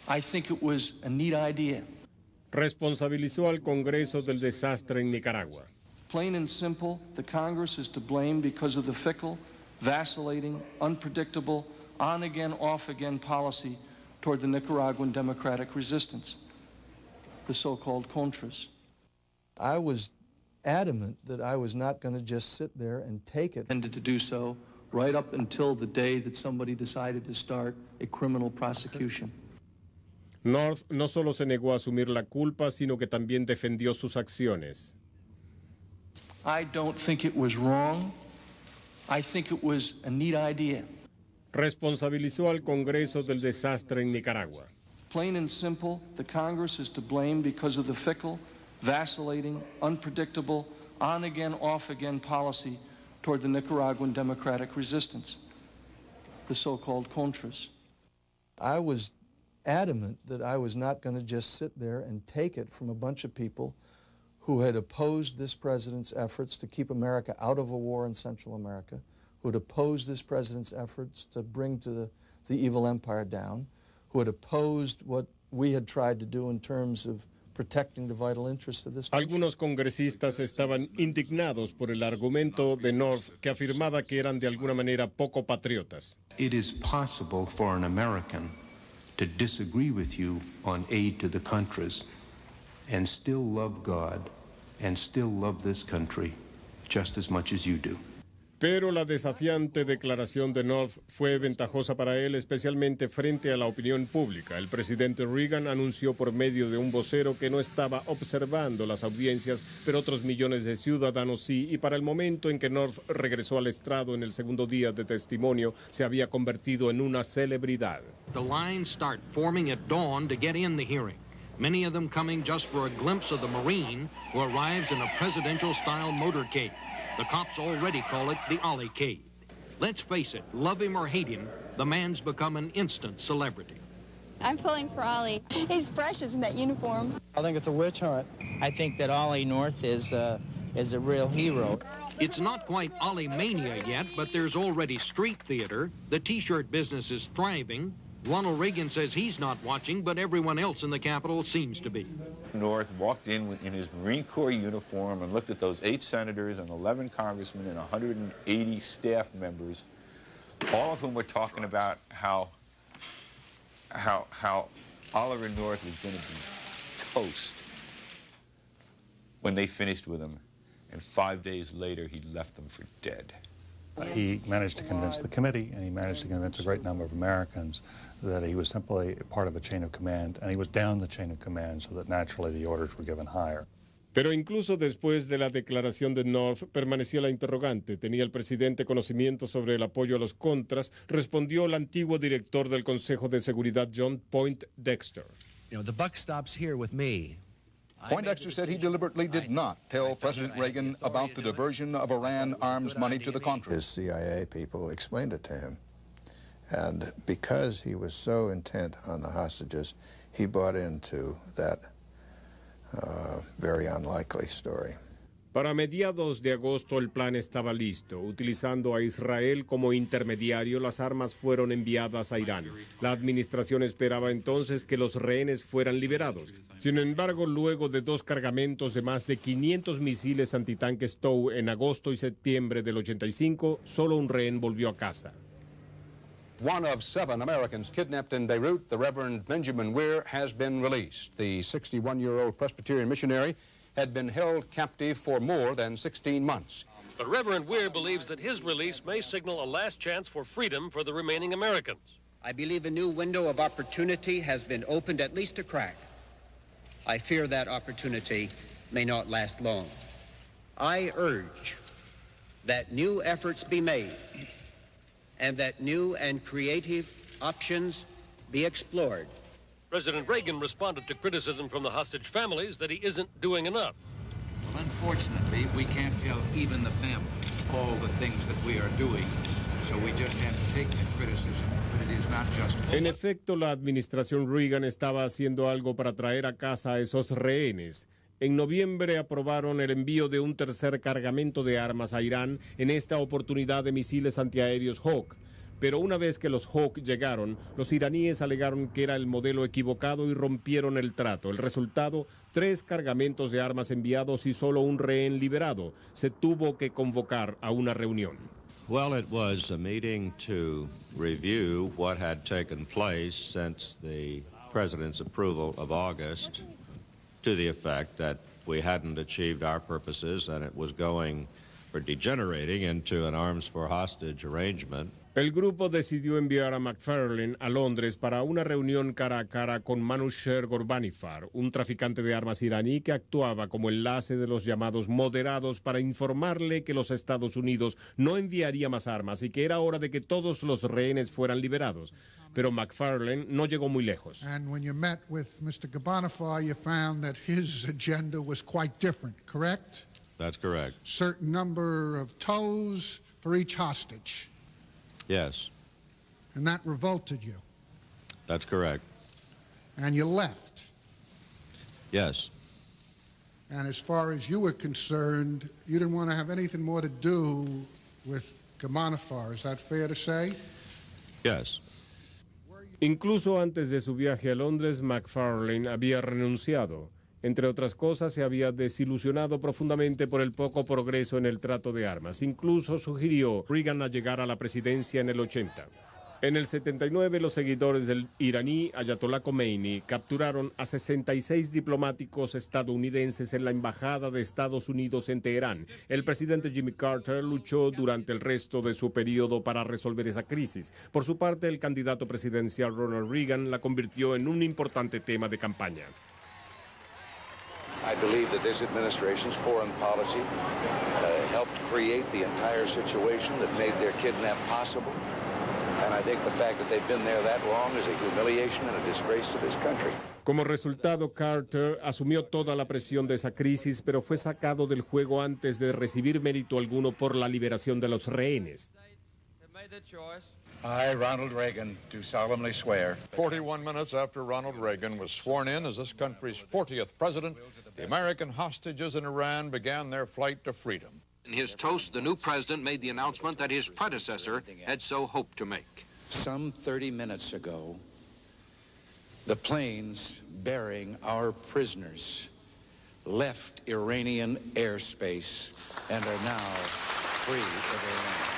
I think it was a neat idea. Responsabilizó al Congreso del desastre en Nicaragua. Plain and simple, the Congress is to blame because of the fickle, vacillating, unpredictable, on-again, off-again policy toward the Nicaraguan democratic resistance, the so-called Contras. I was adamant that I was not going to just sit there and take it. Intended to do so right up until the day that somebody decided to start a criminal prosecution. North no solo se negó a asumir la culpa, sino que también defendió sus acciones. I don't think it was wrong. I think it was a neat idea. Responsabilizó al Congreso del desastre en Nicaragua. Plain and simple, the Congress is to blame because of the fickle, vacillating, unpredictable, on-again, off-again policy toward the Nicaraguan democratic resistance, the so-called Contras. I was adamant that I was not going to just sit there and take it from a bunch of people who had opposed this president's efforts to keep America out of a war in Central America, who had opposed this president's efforts to bring the evil empire down, who had opposed what we had tried to do in terms of protecting the vital interests of this country. Algunos congresistas estaban indignados por el argumento de North, que afirmaba que eran de alguna manera poco patriotas. It is possible for an American to disagree with you on aid to the Contras and still love God and still love this country just as much as you do. Pero la desafiante declaración de North fue ventajosa para él, especialmente frente a la opinión pública. El presidente Reagan anunció por medio de un vocero que no estaba observando las audiencias, pero otros millones de ciudadanos sí, y para el momento en que North regresó al estrado en el segundo día de testimonio, se había convertido en una celebridad. The lines start forming at dawn to get in the hearing. Many of them coming just for a glimpse of the Marine who arrives in a presidential-style motorcade. The cops already call it the Ollie-cade. Let's face it, love him or hate him, the man's become an instant celebrity. I'm pulling for Ollie. He's precious in that uniform. I think it's a witch hunt. I think that Ollie North is a real hero. It's not quite Ollie mania yet, but there's already street theater. The T-shirt business is thriving. Ronald Reagan says he's not watching, but everyone else in the Capitol seems to be. North walked in his Marine Corps uniform and looked at those 8 senators and 11 congressmen and 180 staff members, all of whom were talking about how Oliver North was going to be toast when they finished with him. And 5 days later, he left them for dead. He managed to convince the committee, and he managed to convince a great number of Americans that he was simply part of a chain of command, and he was down the chain of command so that naturally the orders were given higher. Pero incluso después de la declaración de North, permanecía la interrogante. ¿Tenía el presidente conocimiento sobre el apoyo a los Contras? Respondió el antiguo director del Consejo de Seguridad, John Poindexter. You know, the buck stops here with me. Poindexter said he deliberately did not tell President Reagan about the diversion of Iran arms money to the Contras. His CIA people explained it to him. And because he was so intent on the hostages, he bought into that very unlikely story. Para mediados de agosto el plan estaba listo. Utilizando a Israel como intermediario, las armas fueron enviadas a Irán. La administración esperaba entonces que los rehenes fueran liberados. Sin embargo, luego de 2 cargamentos de más de 500 misiles antitanque Stow en agosto y septiembre del 85, solo un rehén volvió a casa. One of 7 Americans kidnapped in Beirut, the Reverend Benjamin Weir, has been released. The 61-year-old Presbyterian missionary had been held captive for more than 16 months. But Reverend Weir believes that his release may signal a last chance for freedom for the remaining Americans. I believe a new window of opportunity has been opened, at least a crack. I fear that opportunity may not last long. I urge that new efforts be made and that new and creative options be explored. President Reagan responded to criticism from the hostage families that he isn't doing enough. Well, unfortunately, we can't tell even the family all the things that we are doing, so we just have to take that criticism, but it is not justified. En efecto, la administración Reagan estaba haciendo algo para traer a casa a esos rehenes. En noviembre aprobaron el envío de un tercer cargamento de armas a Irán, en esta oportunidad de misiles antiaéreos Hawk. Pero una vez que los Hawk llegaron, los iraníes alegaron que era el modelo equivocado y rompieron el trato. El resultado, 3 cargamentos de armas enviados y solo un rehén liberado. Se tuvo que convocar a una reunión. Well, it was a meeting to review what had taken place since the president's approval of August, to the effect that we hadn't achieved our purposes and it was going or degenerating into an arms for hostage arrangement. El grupo decidió enviar a McFarlane a Londres para una reunión cara a cara con Manouchehr Ghorbanifar, un traficante de armas iraní que actuaba como enlace de los llamados moderados para informarle que los Estados Unidos no enviaría más armas y que era hora de que todos los rehenes fueran liberados. Pero McFarlane no llegó muy lejos. And when you met with Mr. Ghorbanifar, you found that his agenda was quite different, correct? That's correct. Certain number of toes for each hostage. Yes. And that revolted you. That's correct. And you left. Yes. And as far as you were concerned, you didn't want to have anything more to do with Ghorbanifar. Is that fair to say? Yes. Incluso antes de su viaje a Londres, McFarlane había renunciado. Entre otras cosas, se había desilusionado profundamente por el poco progreso en el trato de armas. Incluso sugirió Reagan a llegar a la presidencia en el 80. En el 79, los seguidores del iraní Ayatollah Khomeini capturaron a 66 diplomáticos estadounidenses en la embajada de Estados Unidos en Teherán. El presidente Jimmy Carter luchó durante el resto de su periodo para resolver esa crisis. Por su parte, el candidato presidencial Ronald Reagan la convirtió en un importante tema de campaña. I believe that this administration's foreign policy helped create the entire situation that made their kidnap possible. And I think the fact that they've been there that long is a humiliation and a disgrace to this country. Como resultado, Carter asumió toda la presión de esa crisis, pero fue sacado del juego antes de recibir mérito alguno por la liberación de los rehenes. I, Ronald Reagan, do solemnly swear. 41 minutes after Ronald Reagan was sworn in as this country's 40th president, the American hostages in Iran began their flight to freedom. In his toast, the new president made the announcement that his predecessor had so hoped to make. Some 30 minutes ago, the planes bearing our prisoners left Iranian airspace and are now free of Iran.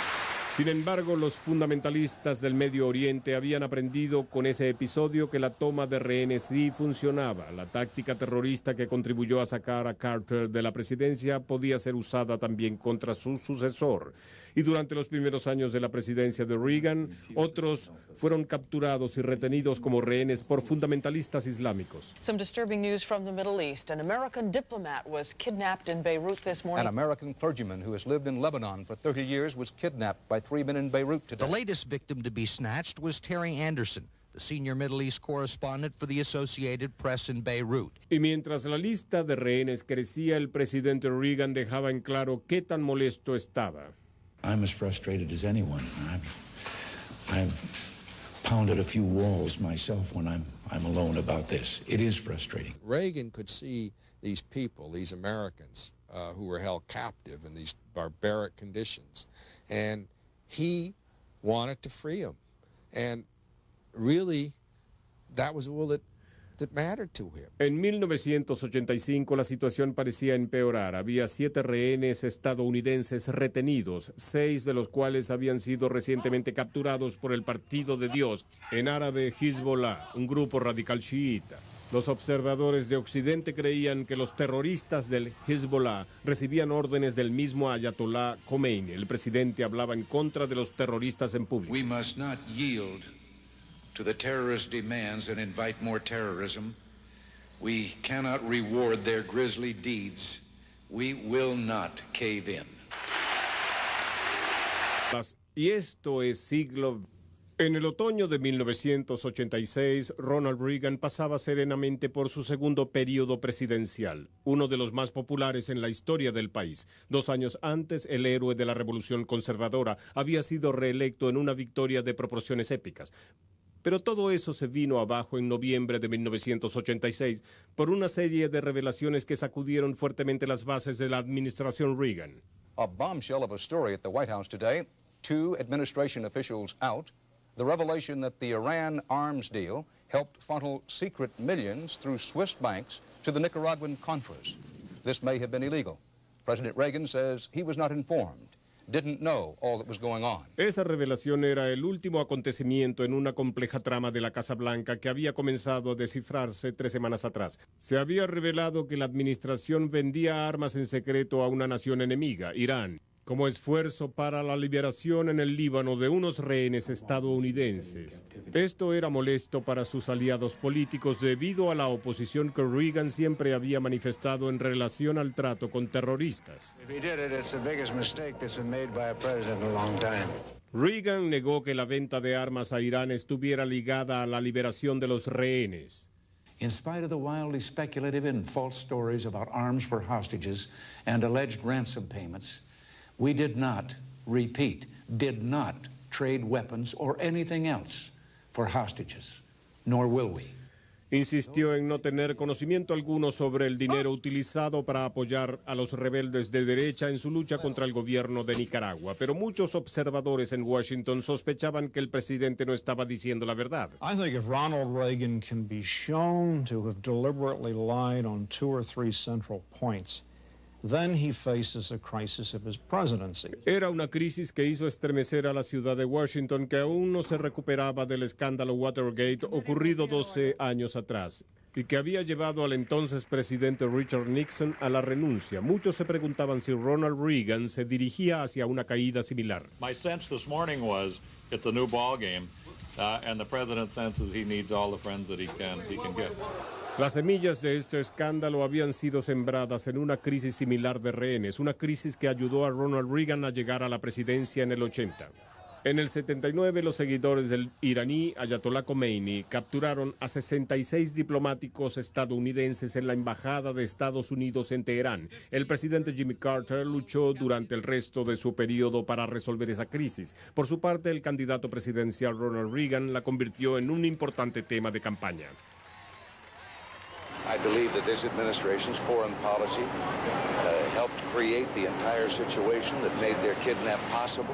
Sin embargo, los fundamentalistas del Medio Oriente habían aprendido con ese episodio que la toma de rehenes sí funcionaba. La táctica terrorista que contribuyó a sacar a Carter de la presidencia podía ser usada también contra su sucesor. Y durante los primeros años de la presidencia de Reagan, otros fueron capturados y retenidos como rehenes por fundamentalistas islámicos. Some disturbing news from the Middle East. An American diplomat was kidnapped in Beirut this morning. An American clergyman who has lived in Lebanon for 30 years was kidnapped by 3 men in Beirut today. The latest victim to be snatched was Terry Anderson, the senior Middle East correspondent for the Associated Press in Beirut. Y mientras la lista de rehenes crecía, el presidente Reagan dejaba en claro qué tan molesto estaba. I'm as frustrated as anyone. I've pounded a few walls myself when I'm alone about this. It is frustrating. Reagan could see these people, these Americans, who were held captive in these barbaric conditions. And he wanted to free them. And really, that was all that mattered to him. En 1985 la situación parecía empeorar. Había 7 rehenes estadounidenses retenidos, 6 de los cuales habían sido recientemente capturados por el Partido de Dios, en árabe Hezbollah, un grupo radical chiita. Los observadores de Occidente creían que los terroristas del Hezbollah recibían órdenes del mismo Ayatollah Khomeini. El presidente hablaba en contra de los terroristas en público. We must not yield to the terrorist demands and invite more terrorism. We cannot reward their grisly deeds. We will not cave in. Y esto es siglo. En el otoño de 1986, Ronald Reagan pasaba serenamente por su segundo periodo presidencial, uno de los más populares en la historia del país. 2 años antes, el héroe de la Revolución Conservadora había sido reelecto en una victoria de proporciones épicas. Pero todo eso se vino abajo en noviembre de 1986 por una serie de revelaciones que sacudieron fuertemente las bases de la administración Reagan. A bombshell of a story at the White House today, 2 administration officials out, the revelation that the Iran arms deal helped funnel secret millions through Swiss banks to the Nicaraguan Contras. This may have been illegal. President Reagan says he was not informed, didn't know all that was going on. Esa revelación era el último acontecimiento en una compleja trama de la Casa Blanca que había comenzado a descifrarse 3 semanas atrás. Se había revelado que la administración vendía armas en secreto a una nación enemiga, Irán, como esfuerzo para la liberación en el Líbano de unos rehenes estadounidenses. Esto era molesto para sus aliados políticos debido a la oposición que Reagan siempre había manifestado en relación al trato con terroristas. Reagan negó que la venta de armas a Irán estuviera ligada a la liberación de los rehenes. In spite of the wildly speculative and false stories about arms for hostages and alleged ransom payments, we did not trade weapons or anything else for hostages, nor will we. Insistió en no tener conocimiento alguno sobre el dinero utilizado para apoyar a los rebeldes de derecha en su lucha contra el gobierno de Nicaragua, pero muchos observadores en Washington sospechaban que el presidente no estaba diciendo la verdad. I think if Ronald Reagan can be shown to have deliberately lied on 2 or 3 central points, then he faces a crisis of his presidency. Era una crisis que hizo estremecer a la ciudad de Washington, que aún no se recuperaba del escándalo Watergate ocurrido 12 años atrás y que había llevado al entonces presidente Richard Nixon a la renuncia. Muchos se preguntaban si Ronald Reagan se dirigía hacia una caída similar. My sense this morning was it's a new ball game, and the president senses he needs all the friends that he can get. Las semillas de este escándalo habían sido sembradas en una crisis similar de rehenes, una crisis que ayudó a Ronald Reagan a llegar a la presidencia en el 80. En el 79, los seguidores del iraní Ayatollah Khomeini capturaron a 66 diplomáticos estadounidenses en la Embajada de Estados Unidos en Teherán. El presidente Jimmy Carter luchó durante el resto de su periodo para resolver esa crisis. Por su parte, el candidato presidencial Ronald Reagan la convirtió en un importante tema de campaña. I believe that this administration's foreign policy helped create the entire situation that made their kidnap possible.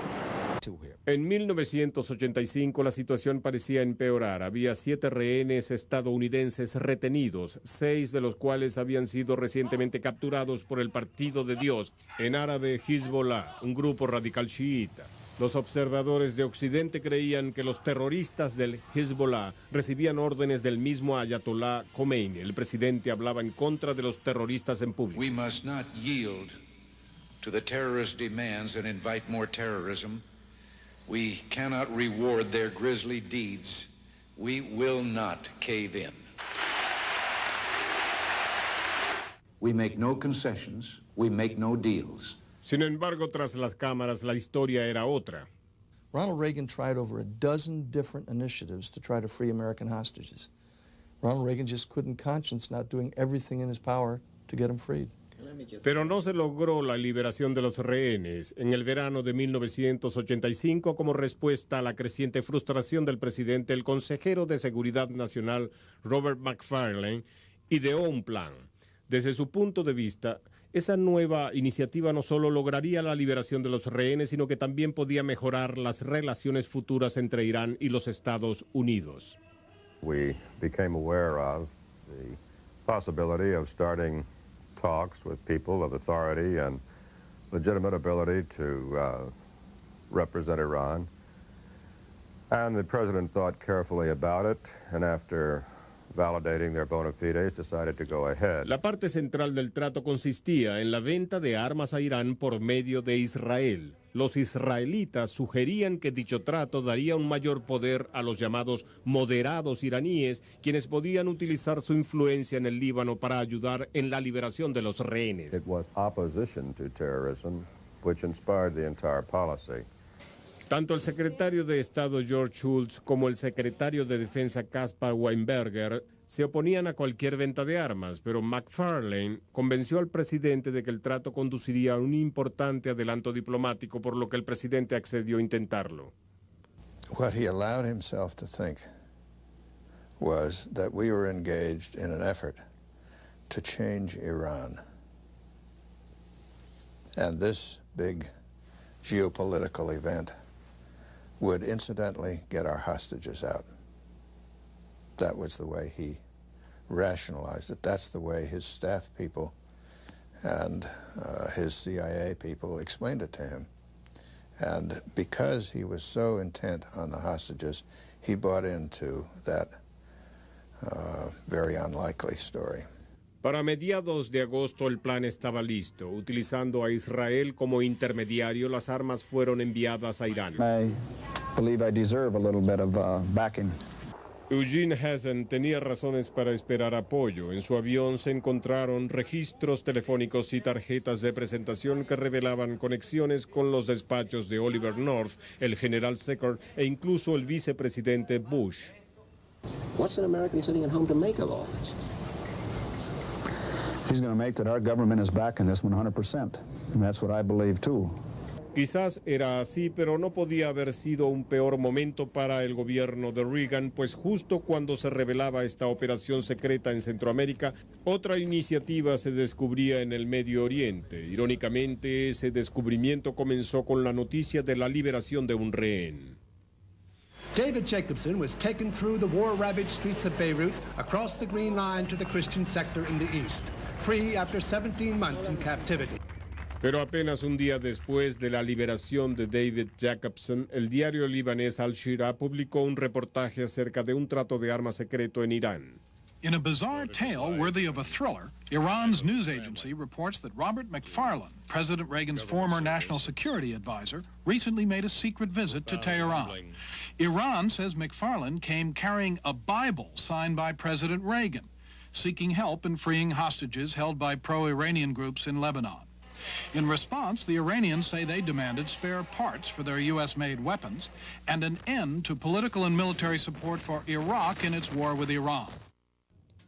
En 1985 la situación parecía empeorar. Había 7 rehenes estadounidenses retenidos, 6 de los cuales habían sido recientemente capturados por el Partido de Dios, en árabe Hezbollah, un grupo radical chiita. Los observadores de Occidente creían que los terroristas del Hezbollah recibían órdenes del mismo Ayatollah Khomeini. El presidente hablaba en contra de los terroristas en público. We must not yield to the terrorist demands and invite more terrorism. We cannot reward their grisly deeds. We will not cave in. We make no concessions. We make no deals. Sin embargo, tras las cámaras, la historia era otra. Ronald Reagan tried over a dozen different initiatives to try to free American hostages. Ronald Reagan just couldn't conscience not doing everything in his power to get them freed. Pero no se logró la liberación de los rehenes en el verano de 1985 como respuesta a la creciente frustración del presidente. El consejero de Seguridad Nacional, Robert McFarlane, ideó un plan. Desde su punto de vista, esa nueva iniciativa no solo lograría la liberación de los rehenes, sino que también podía mejorar las relaciones futuras entre Irán y los Estados Unidos. We became aware of the possibility of starting talks with people of authority and legitimate ability to represent Iran. And the president thought carefully about it, and after validating their bona fides, decided to go ahead. La parte central del trato consistía en la venta de armas a Irán por medio de Israel. Los israelitas sugerían que dicho trato daría un mayor poder a los llamados moderados iraníes, quienes podían utilizar su influencia en el Líbano para ayudar en la liberación de los rehenes. It was opposition to terrorism which inspired the entire policy. Tanto el secretario de Estado George Shultz como el secretario de Defensa Caspar Weinberger se oponían a cualquier venta de armas, pero McFarlane convenció al presidente de que el trato conduciría a un importante adelanto diplomático, por lo que el presidente accedió a intentarlo. What he allowed himself to think was that we were engaged in an effort to change Iran. And this big geopolitical event would incidentally get our hostages out. That was the way he rationalized it. That's the way his staff people and his CIA people explained it to him. And because he was so intent on the hostages, he bought into that very unlikely story. Para mediados de agosto el plan estaba listo. Utilizando a Israel como intermediario, las armas fueron enviadas a Irán. I believe I deserve a little bit of backing. Eugene Hazen tenía razones para esperar apoyo. En su avión se encontraron registros telefónicos y tarjetas de presentación que revelaban conexiones con los despachos de Oliver North, el general Secord e incluso el vicepresidente Bush. What's an American sitting at home to make of all this? He's going to make that our government is backing this 100%. And that's what I believe too. Quizás era así, pero no podía haber sido un peor momento para el gobierno de Reagan, pues justo cuando se revelaba esta operación secreta en Centroamérica, otra iniciativa se descubría en el Medio Oriente. Irónicamente, ese descubrimiento comenzó con la noticia de la liberación de un rehén. David Jacobson was taken through the war-ravaged streets of Beirut, across the Green Line to the Christian sector in the east, free after 17 months in captivity. Pero apenas un día después de la liberación de David Jacobson, el diario libanés Al-Shira publicó un reportaje acerca de un trato de armas secreto en Irán. In a bizarre tale worthy of a thriller, Iran's news agency reports that Robert McFarlane, President Reagan's former national security advisor, recently made a secret visit to Tehran. Iran says McFarlane came carrying a Bible signed by President Reagan, seeking help in freeing hostages held by pro-Iranian groups in Lebanon. In response, the Iranians say they demanded spare parts for their U.S.-made weapons and an end to political and military support for Iraq in its war with Iran.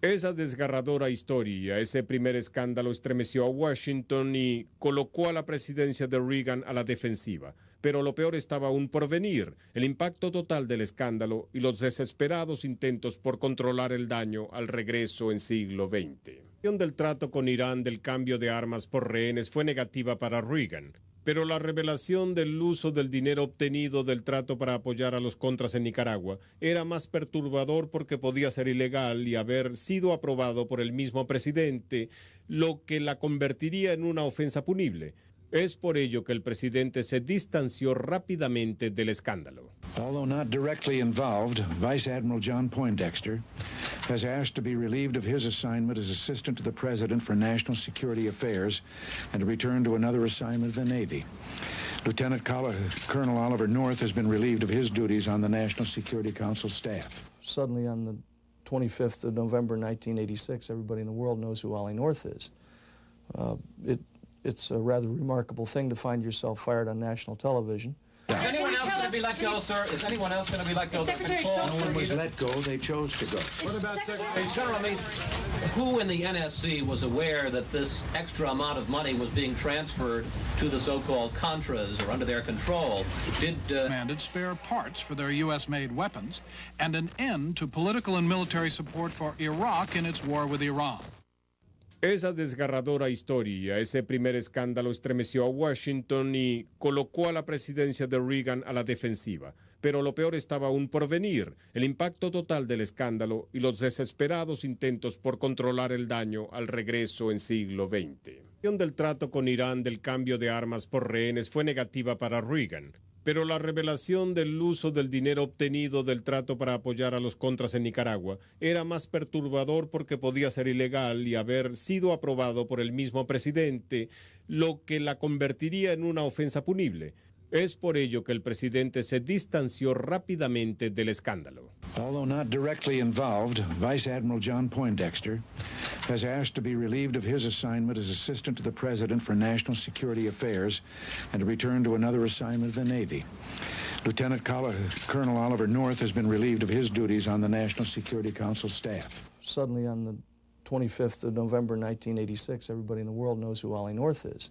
Esa desgarradora historia, ese primer escándalo estremeció a Washington y colocó a la presidencia de Reagan a la defensiva. Pero lo peor estaba aún por venir, el impacto total del escándalo y los desesperados intentos por controlar el daño al regreso en siglo XX. La decisión del trato con Irán del cambio de armas por rehenes fue negativa para Reagan. Pero la revelación del uso del dinero obtenido del trato para apoyar a los contras en Nicaragua era más perturbador porque podía ser ilegal y haber sido aprobado por el mismo presidente, lo que la convertiría en una ofensa punible. Es por ello que el presidente se distanció rápidamente del escándalo. Although not directly involved, Vice Admiral John Poindexter has asked to be relieved of his assignment as Assistant to the President for National Security Affairs and to return to another assignment in the Navy. Lieutenant Colonel Oliver North has been relieved of his duties on the National Security Council staff. Suddenly on the 25th of November 1986, everybody in the world knows who Ollie North is. It's a rather remarkable thing to find yourself fired on national television. Is anyone else going to be let go, sir? Is anyone else going to be let go? No one was let go. They chose to go. What about Secretary? Senator, I mean, who in the NSC was aware that this extra amount of money was being transferred to the so-called Contras or under their control? Demanded spare parts for their U.S.-made weapons and an end to political and military support for Iraq in its war with Iran. Esa desgarradora historia, ese primer escándalo estremeció a Washington y colocó a la presidencia de Reagan a la defensiva. Pero lo peor estaba aún por venir, el impacto total del escándalo y los desesperados intentos por controlar el daño al regreso en siglo XX. La del trato con Irán del cambio de armas por rehenes fue negativa para Reagan. Pero la revelación del uso del dinero obtenido del trato para apoyar a los contras en Nicaragua era más perturbador porque podía ser ilegal y haber sido aprobado por el mismo presidente, lo que la convertiría en una ofensa punible. Es por ello que el presidente se distanció rápidamente del escándalo. Although not directly involved, Vice Admiral John Poindexter has asked to be relieved of his assignment as Assistant to the President for National Security Affairs and to return to another assignment in the Navy. Lieutenant Colonel Oliver North has been relieved of his duties on the National Security Council staff. Suddenly on the 25th of November 1986, everybody in the world knows who Ollie North is.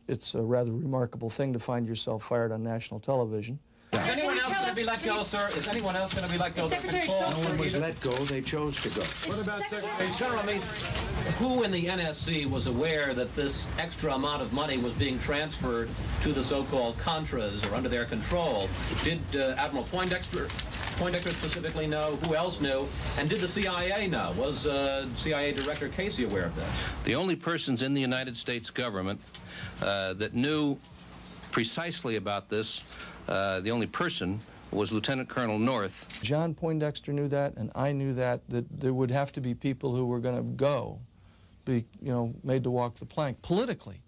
It's a rather remarkable thing to find yourself fired on national television. Is anyone else going to be let go, sir? Is anyone else going to be let go? No one was let go. They chose to go. What about Secretary? Senator Ramis, who in the NSC was aware that this extra amount of money was being transferred to the so-called Contras or under their control? Did Admiral Poindexter specifically know? Who else knew? And did the CIA know? Was CIA Director Casey aware of this? The only persons in the United States government that knew precisely about this, the only person was Lieutenant Colonel North. John Poindexter knew that, and I knew that there would have to be people who were going to be made to walk the plank politically.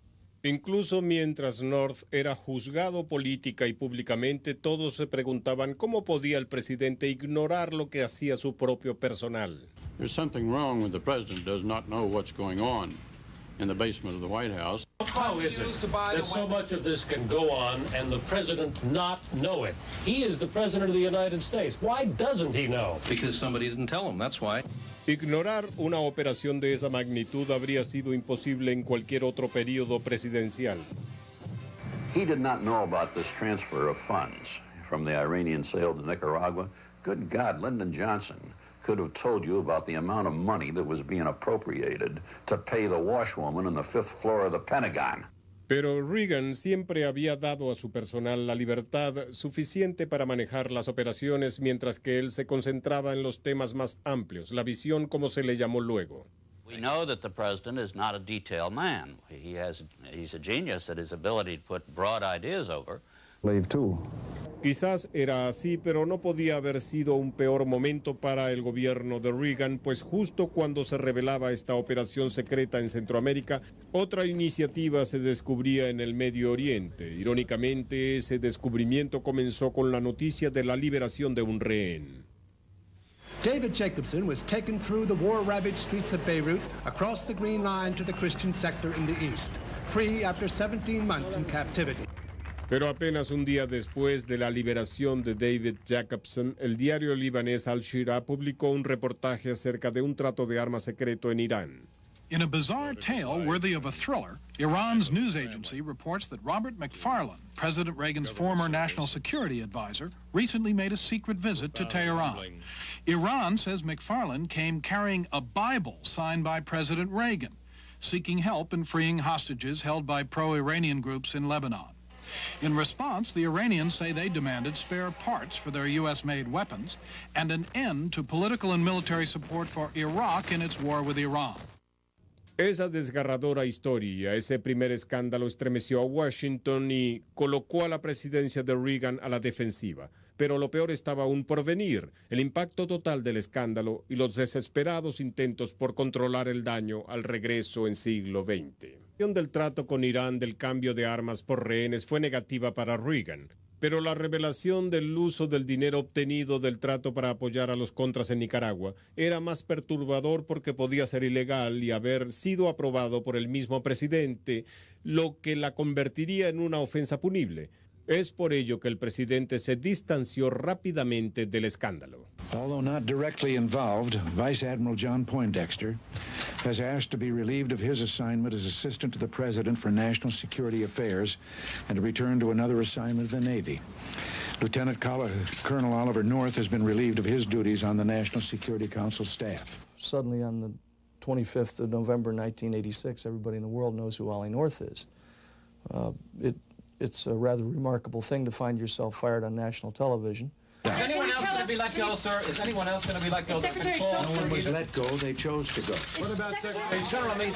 Incluso mientras North era juzgado política y públicamente, todos se preguntaban cómo podía el presidente ignorar lo que hacía su propio personal. There's something wrong when the president does not know what's going on in the basement of the White House. How is it that so much of this can go on and the president not know it? He is the president of the United States. Why doesn't he know? Because somebody didn't tell him, that's why. Ignorar una operación de esa magnitud habría sido imposible en cualquier otro periodo presidencial. He did not know about this transfer of funds from the Iranian sale to Nicaragua. Good God, Lyndon Johnson could have told you about the amount of money that was being appropriated to pay the washwoman on the 5th floor of the Pentagon. Pero Reagan siempre había dado a su personal la libertad suficiente para manejar las operaciones mientras que él se concentraba en los temas más amplios, la visión como se le llamó luego. We know that the president is not a detail man. He's a genius at his ability to put broad ideas over. Quizás era así, pero no podía haber sido un peor momento para el gobierno de Reagan, pues justo cuando se revelaba esta operación secreta en Centroamérica, otra iniciativa se descubría en el Medio Oriente. Irónicamente, ese descubrimiento comenzó con la noticia de la liberación de un rehén. David Jacobson was taken through the war-ravaged streets of Beirut, across the Green Line to the Christian sector in the east, free after 17 months in captivity. Pero apenas un día después de la liberación de David Jacobson, el diario libanés Al-Shira publicó un reportaje acerca de un trato de armas secreto en Irán. In a bizarre tale worthy of a thriller, Iran's news agency reports that Robert McFarlane, President Reagan's former national security advisor, recently made a secret visit to Tehran. Iran says McFarlane came carrying a Bible signed by President Reagan, seeking help in freeing hostages held by pro-Iranian groups in Lebanon. In response, the Iranians say they demanded spare parts for their U.S.-made weapons and an end to political and military support for Iraq in its war with Iran. Esa desgarradora historia, ese primer escándalo estremeció a Washington y colocó a la presidencia de Reagan a la defensiva. Pero lo peor estaba aún por venir, el impacto total del escándalo y los desesperados intentos por controlar el daño al regreso en siglo XX. La del trato con Irán del cambio de armas por rehenes fue negativa para Reagan. Pero la revelación del uso del dinero obtenido del trato para apoyar a los contras en Nicaragua era más perturbador porque podía ser ilegal y haber sido aprobado por el mismo presidente, lo que la convertiría en una ofensa punible. Es por ello que el presidente se distanció rápidamente del escándalo. Although not directly involved, Vice Admiral John Poindexter has asked to be relieved of his assignment as Assistant to the President for National Security Affairs and to return to another assignment in the Navy. Lieutenant Colonel Oliver North has been relieved of his duties on the National Security Council staff. Suddenly on the 25th of November 1986, everybody in the world knows who Ollie North is. It's a rather remarkable thing to find yourself fired on national television. Is anyone else going to be let go, sir? Is anyone else going to be let go? No one was let go. They chose to go. What about Secretary? Senator Ramis,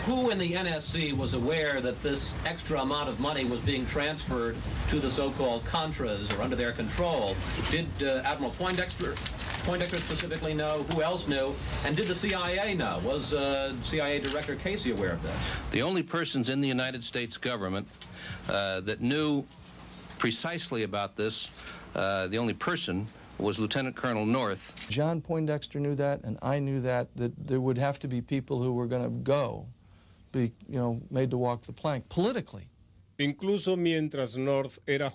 who in the NSC was aware that this extra amount of money was being transferred to the so-called Contras or under their control? Did Admiral Poindexter specifically know? Who else knew? And did the CIA know? Was CIA Director Casey aware of this? The only persons in the United States government that knew precisely about this, the only person was Lieutenant Colonel North. John Poindexter knew that, and I knew that there would have to be people who were going to be, made to walk the plank politically. Incluso mientras North era